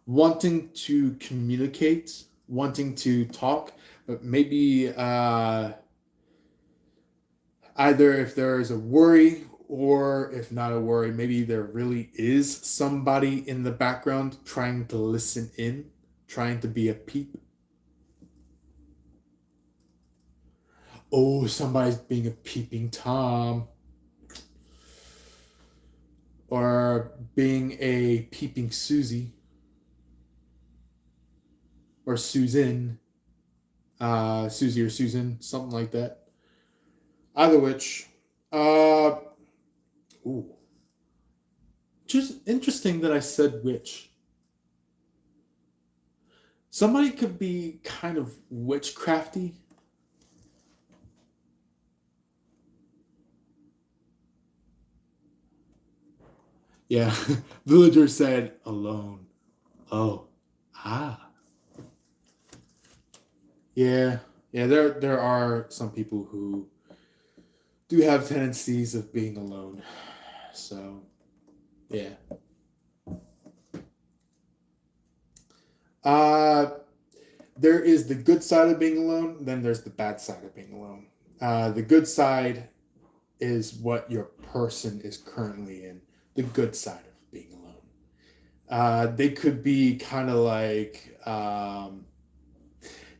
wanting to communicate, wanting to talk, but maybe either if there is a worry or if not a worry, maybe there really is somebody in the background trying to listen in, trying to be a peep. Oh, somebody's being a peeping Tom. Or being a peeping Susie. Or Susan. Susie or Susan, something like that. Either which. Ooh. Just interesting that I said which. Somebody could be kind of witchcrafty. Yeah, villager said alone. Oh, yeah. There are some people who do have tendencies of being alone. So, yeah. There is the good side of being alone. Then there's the bad side of being alone. The good side is what your person is currently in. The good side of being alone. They could be kind of like,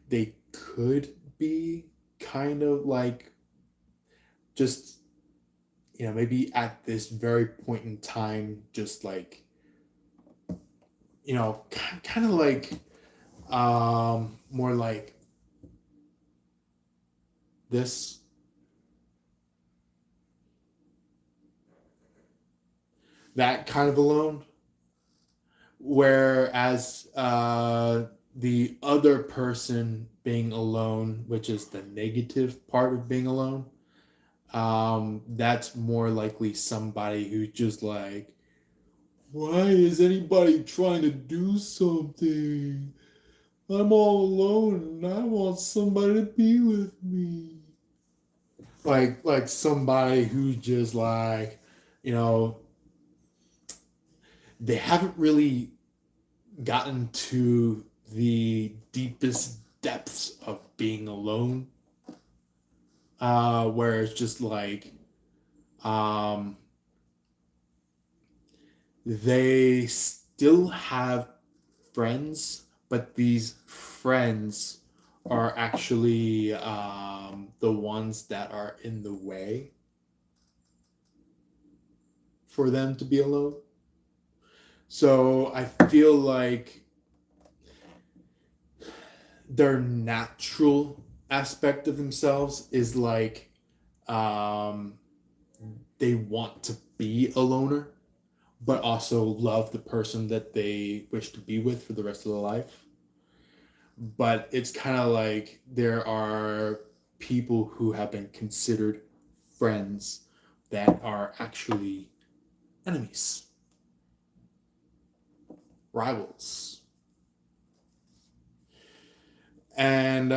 they could be kind of like just, maybe at this very point in time, just like, kind of like, more like this. that kind of alone. Whereas the other person being alone, which is the negative part of being alone, that's more likely somebody who's just like, why is anybody trying to do something? I'm all alone and I want somebody to be with me. Like somebody who's just like, you know, they haven't really gotten to the deepest depths of being alone. Where it's just like um they still have friends, but these friends are actually the ones that are in the way for them to be alone. So I feel like their natural aspect of themselves is like um, they want to be a loner, but also love the person that they wish to be with for the rest of their life. But it's kind of like there are people who have been considered friends that are actually enemies, rivals. And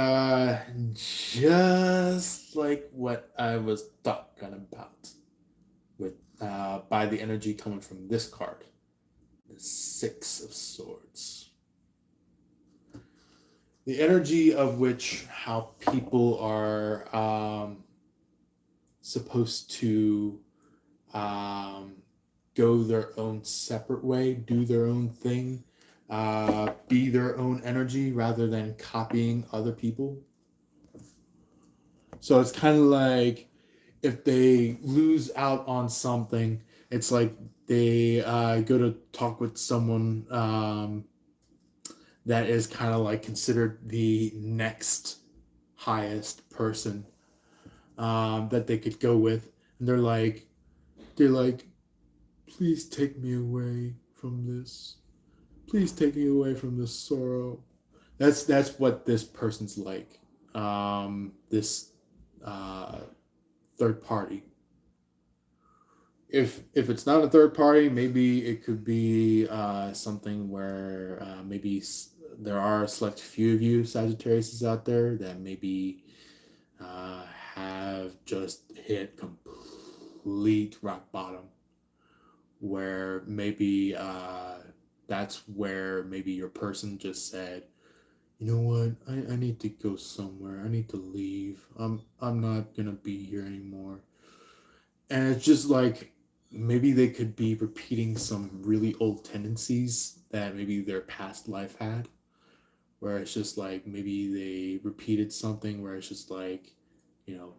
just like what I was talking about with by the energy coming from this card, the Six of Swords. The energy of which how people are supposed to um, go their own separate way, do their own thing, be their own energy rather than copying other people. So it's kind of like if they lose out on something, it's like they go to talk with someone that is kind of like considered the next highest person that they could go with, and they're like, please take me away from this. Please take me away from this sorrow. That's what this person's like. This uh, third party. If it's not a third party, maybe it could be something where maybe there are a select few of you Sagittarius out there that maybe have just hit complete rock bottom, where maybe that's where maybe your person just said, you know what, I need to go somewhere. I need to leave. I'm not gonna be here anymore. And it's just like maybe they could be repeating some really old tendencies that maybe their past life had, where it's just like maybe they repeated something where it's just like, you know,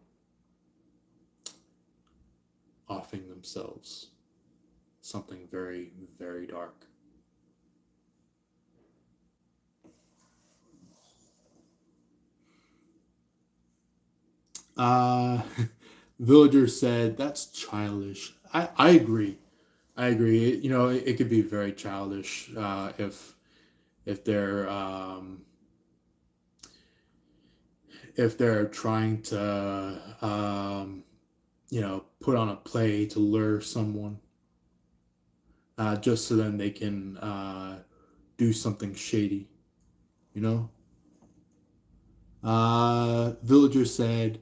offing themselves something very, very dark. Uh, Villager said that's childish. I agree. I agree. You know, it could be very childish if they're if they're trying to put on a play to lure someone just so then they can do something shady. You know. Villager said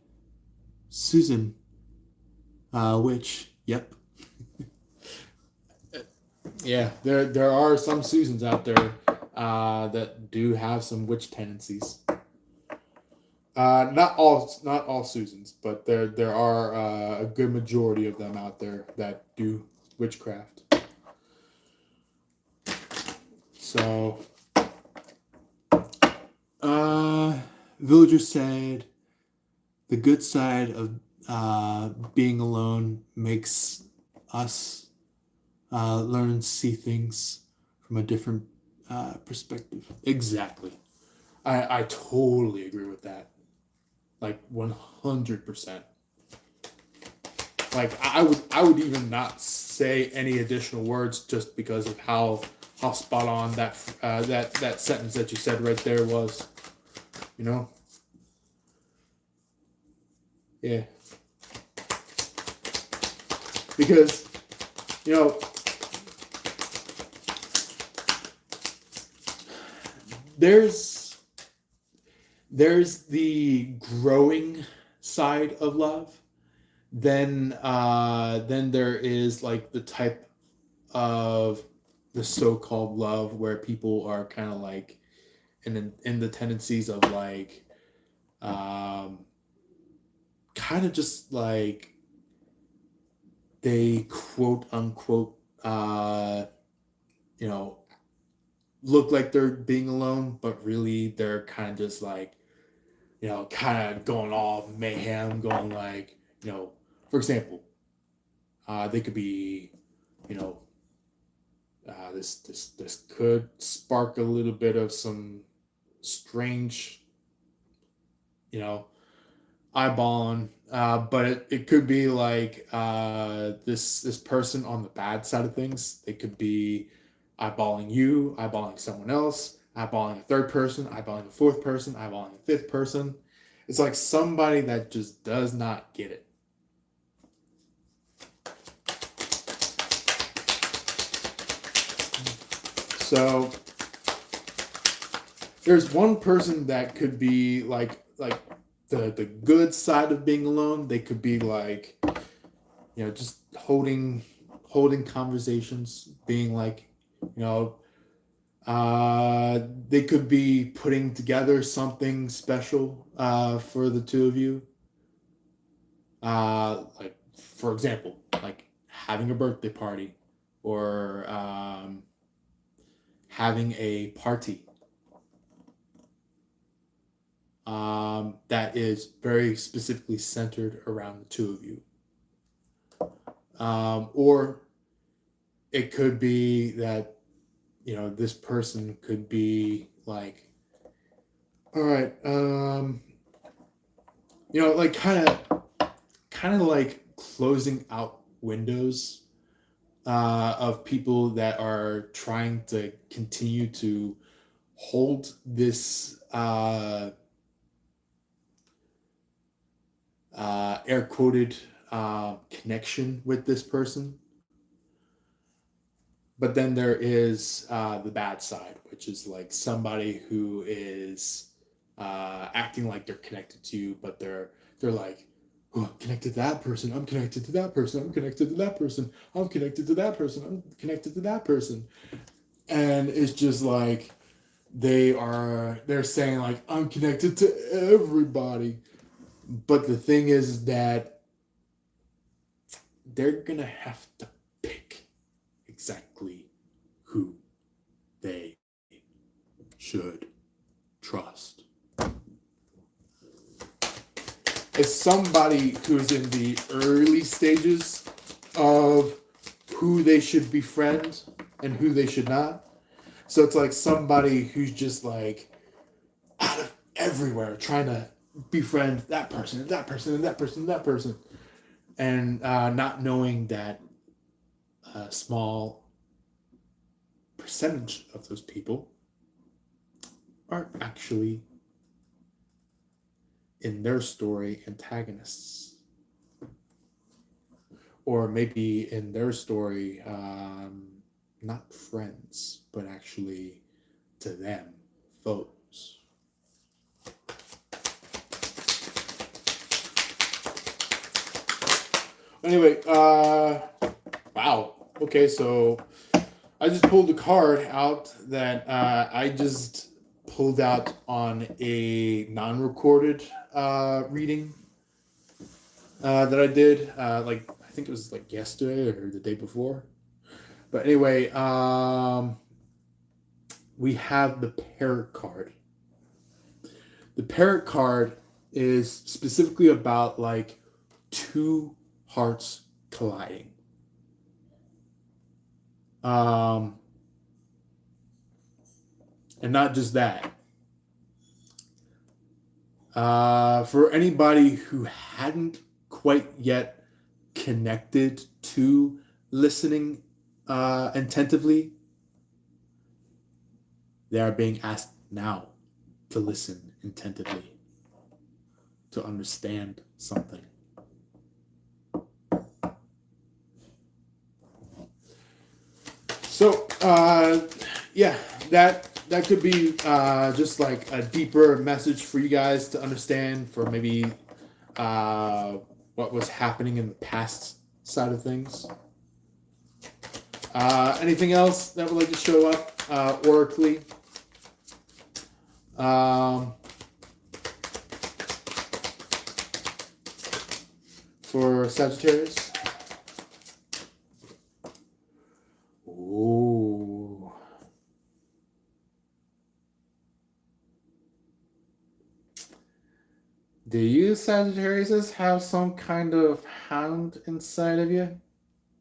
Susan, which yep. Yeah, there are some Susans out there that do have some witch tendencies. Not all Susans, but there are a good majority of them out there that do witchcraft. So, Villager said the good side of being alone makes us learn and see things from a different perspective. Exactly. I totally agree with that. Like 100%. Like I would even not say any additional words just because of how spot on that sentence that you said right there was. You know? Yeah. Because, you know, there's there's the growing side of love. Then there is like the type of the so-called love where people are kind of like in the tendencies of like um kind of just like they quote unquote you know look like they're being alone, but really they're kind of just like, kind of going all mayhem, going like, for example, they could be, you know, this could spark a little bit of some strange, you know, eyeballing, but it could be like this person on the bad side of things. They could be eyeballing you, eyeballing someone else, eyeballing a third person, eyeballing a fourth person, eyeballing a fifth person. It's like somebody that just does not get it. So there's one person that could be like the good side of being alone. They could be like, just holding conversations, being like, you know, they could be putting together something special for the two of you. Like for example, like having a birthday party or having a party that is very specifically centered around the two of you. Or it could be that, this person could be like, all right, like kind of like closing out windows of people that are trying to continue to hold this air quoted connection with this person. But then there is the bad side, which is like somebody who is acting like they're connected to you, but they're like, oh, I'm connected to that person. I'm connected to that person. I'm connected to that person. I'm connected to that person. I'm connected to that person. And it's just like they're saying like, I'm connected to everybody. But the thing is that they're gonna have to pick exactly who they should trust. As somebody who's in the early stages of who they should befriend and who they should not. So it's like somebody who's just like out of everywhere trying to befriend that person and that person and that person and that person. And not knowing that a small percentage of those people are actually in their story antagonists, or maybe in their story not friends but actually to them foes. Anyway, wow, okay, so I just pulled a card out that I just pulled out on a non-recorded reading that I did. Like I think it was like yesterday or the day before. But anyway, we have the parrot card. The parrot card is specifically about like two hearts colliding. Um, and not just that. For anybody who hadn't quite yet connected to listening attentively, they are being asked now to listen attentively, to understand something. So, yeah, that could be just like a deeper message for you guys to understand for maybe what was happening in the past side of things. Anything else that would like to show up oracally? For Sagittarius? Ooh. Do you Sagittarius have some kind of hound inside of you?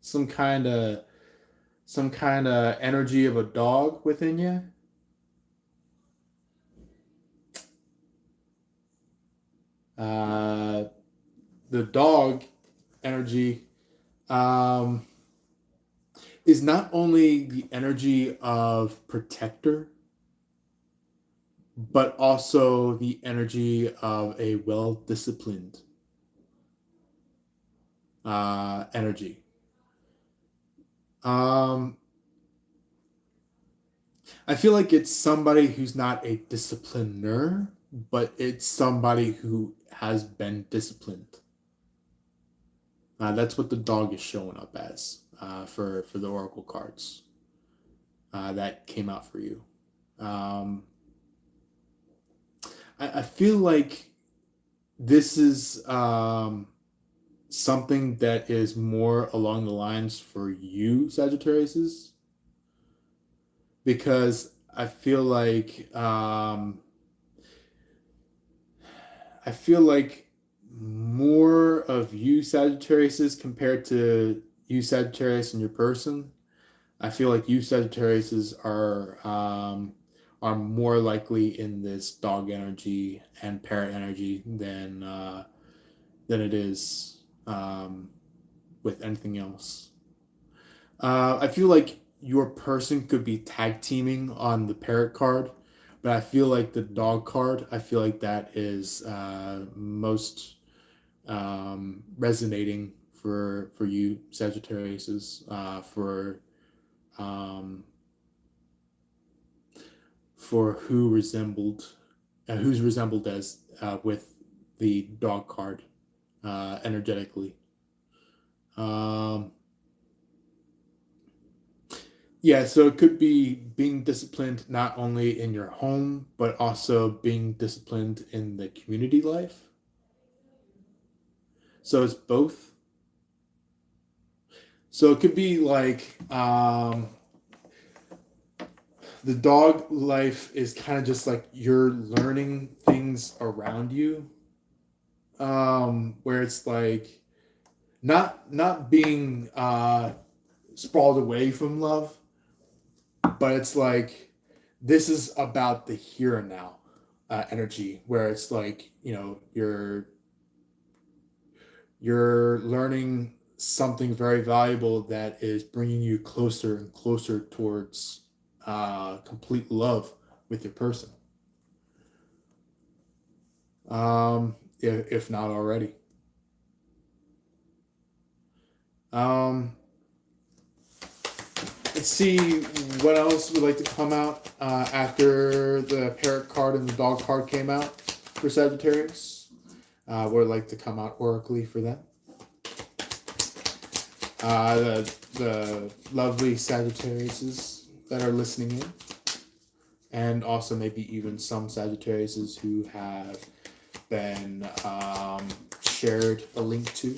Some kind of energy of a dog within you? The dog energy is not only the energy of protector, but also the energy of a well-disciplined energy. I feel like it's somebody who's not a discipliner, but it's somebody who has been disciplined. That's what the dog is showing up as for the oracle cards that came out for you. I feel like this is something that is more along the lines for you, Sagittariuses, because I feel like more of you Sagittariuses compared to you Sagittarius and your person. I feel like you Sagittariuses are more likely in this dog energy and parrot energy than it is with anything else. I feel like your person could be tag teaming on the parrot card, but I feel like the dog card, I feel like that is most resonating for you Sagittariuses for who's resembled as with the dog card energetically. Yeah, so it could be being disciplined not only in your home, but also being disciplined in the community life. So it's both. So it could be like the dog life is kind of just like you're learning things around you, where it's like not being sprawled away from love, but it's like this is about the here and now energy, where it's like, you know, you're learning something very valuable that is bringing you closer and closer towards complete love with your person, if not already. Let's see what else would like to come out after the parrot card and the dog card came out for Sagittarius. What would like to come out oracally for them? The lovely Sagittariuses that are listening in, and also maybe even some Sagittariuses who have been shared a link to.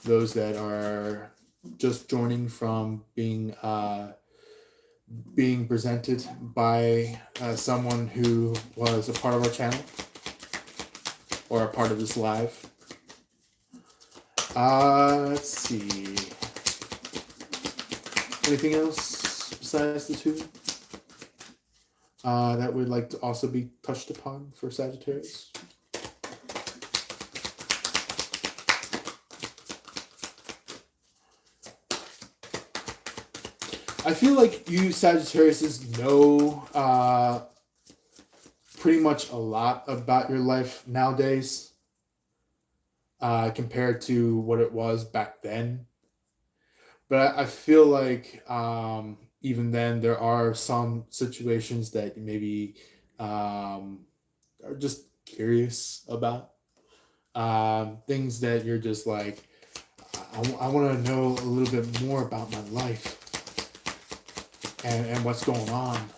Those that are just joining from being presented by someone who was a part of our channel or a part of this live. Let's see. Anything else besides the two that would like to also be touched upon for Sagittarius? I feel like you Sagittariuses know pretty much a lot about your life nowadays compared to what it was back then. But I feel like even then there are some situations that you maybe are just curious about. Things that you're just like, I want to know a little bit more about my life and what's going on.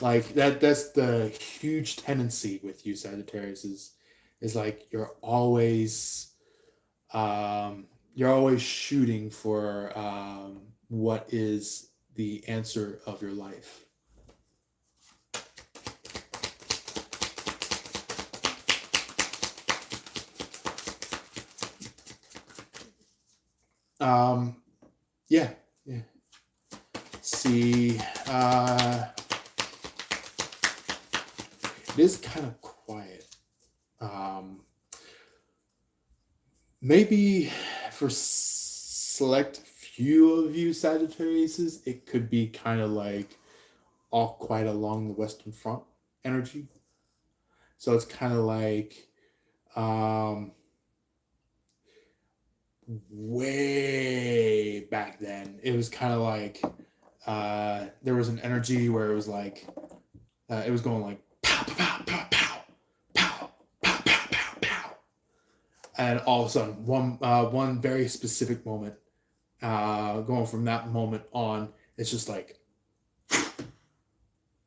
Like that's the huge tendency with you Sagittarius is like you're always shooting for what is the answer of your life. Um, yeah, yeah. See, it is kind of quiet. Um, Maybe for select few of you Sagittariuses, it could be kind of like all quiet along the Western Front energy. So it's kind of like um, way back then. It was kind of like there was an energy where it was like it was going like pow pow pow pow pow pow pow pow pow, and all of a sudden one very specific moment, going from that moment on, it's just like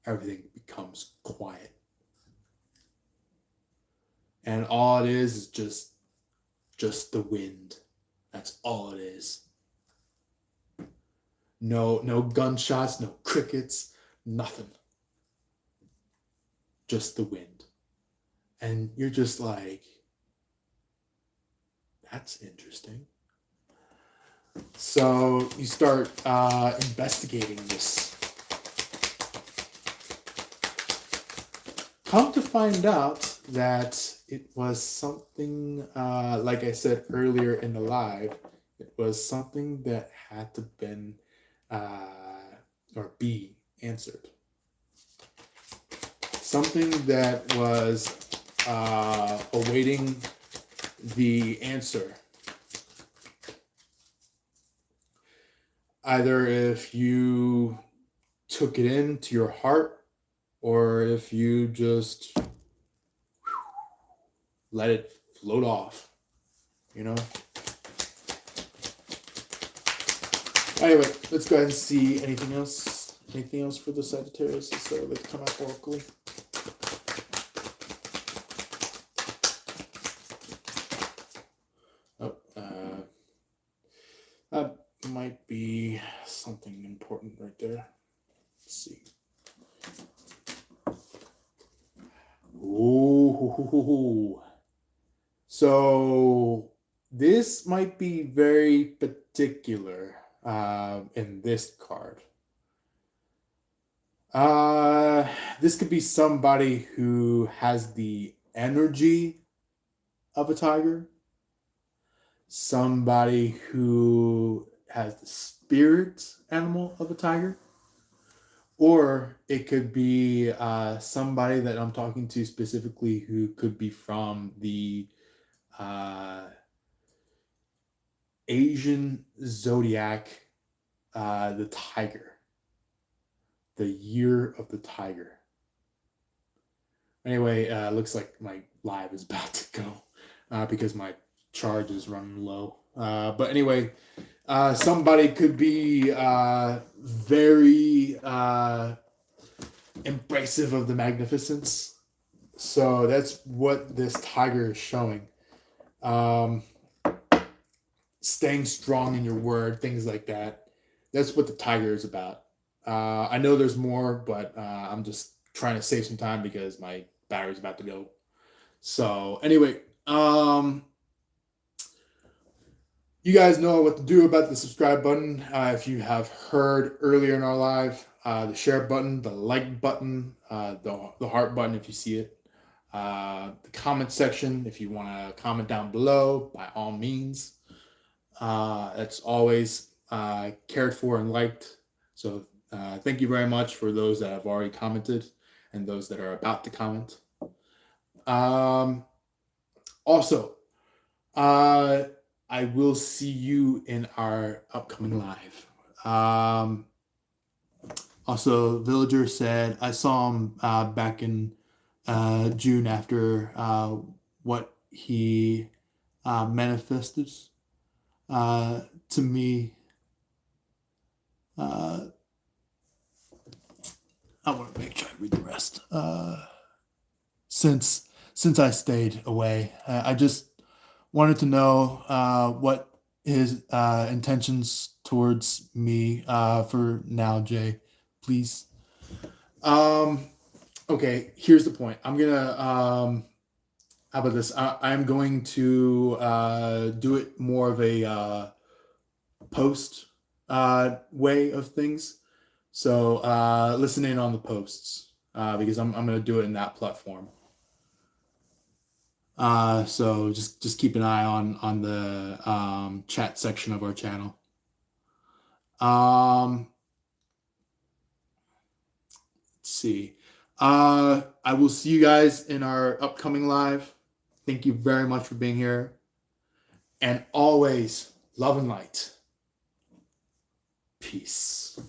everything becomes quiet, and all it is just the wind. That's all it is. No gunshots, no crickets, nothing. Just the wind. And you're just like, that's interesting. So you start investigating this. Come to find out that it was something, like I said earlier in the live, it was something that had to been or be answered. Something that was awaiting the answer. Either if you took it into your heart or if you just let it float off, you know? Anyway, let's go ahead and see anything else. Anything else for the Sagittarius? So let's come out oracally. Oh, that might be something important right there. Let's see. Ooh. So this might be very particular in this card. This could be somebody who has the energy of a tiger, somebody who has the spirit animal of a tiger, or it could be somebody that I'm talking to specifically who could be from the Asian zodiac, the tiger, the year of the tiger. Anyway, looks like my live is about to go because my charge is running low. But anyway, somebody could be very embracive of the magnificence. So that's what this tiger is showing. Staying strong in your word, things like that. That's what the tiger is about. I know there's more, but I'm just trying to save some time because my battery's about to go. So anyway, you guys know what to do about the subscribe button. If you have heard earlier in our live, the share button, the like button, the heart button if you see it, the comment section if you want to comment down below, by all means. It's always cared for and liked. So thank you very much for those that have already commented and those that are about to comment. Also, I will see you in our upcoming live. Also, Villager said I saw him back in June after what he manifested to me. I want to make sure I read the rest. Since I stayed away, I just wanted to know what his intentions towards me for now, Jay. Please. Um, okay, here's the point. I'm gonna how about this? I'm going to do it more of a post way of things. So listen in on the posts because I'm going to do it in that platform. So just keep an eye on the chat section of our channel. Let's see. I will see you guys in our upcoming live. Thank you very much for being here. And always love and light. Peace.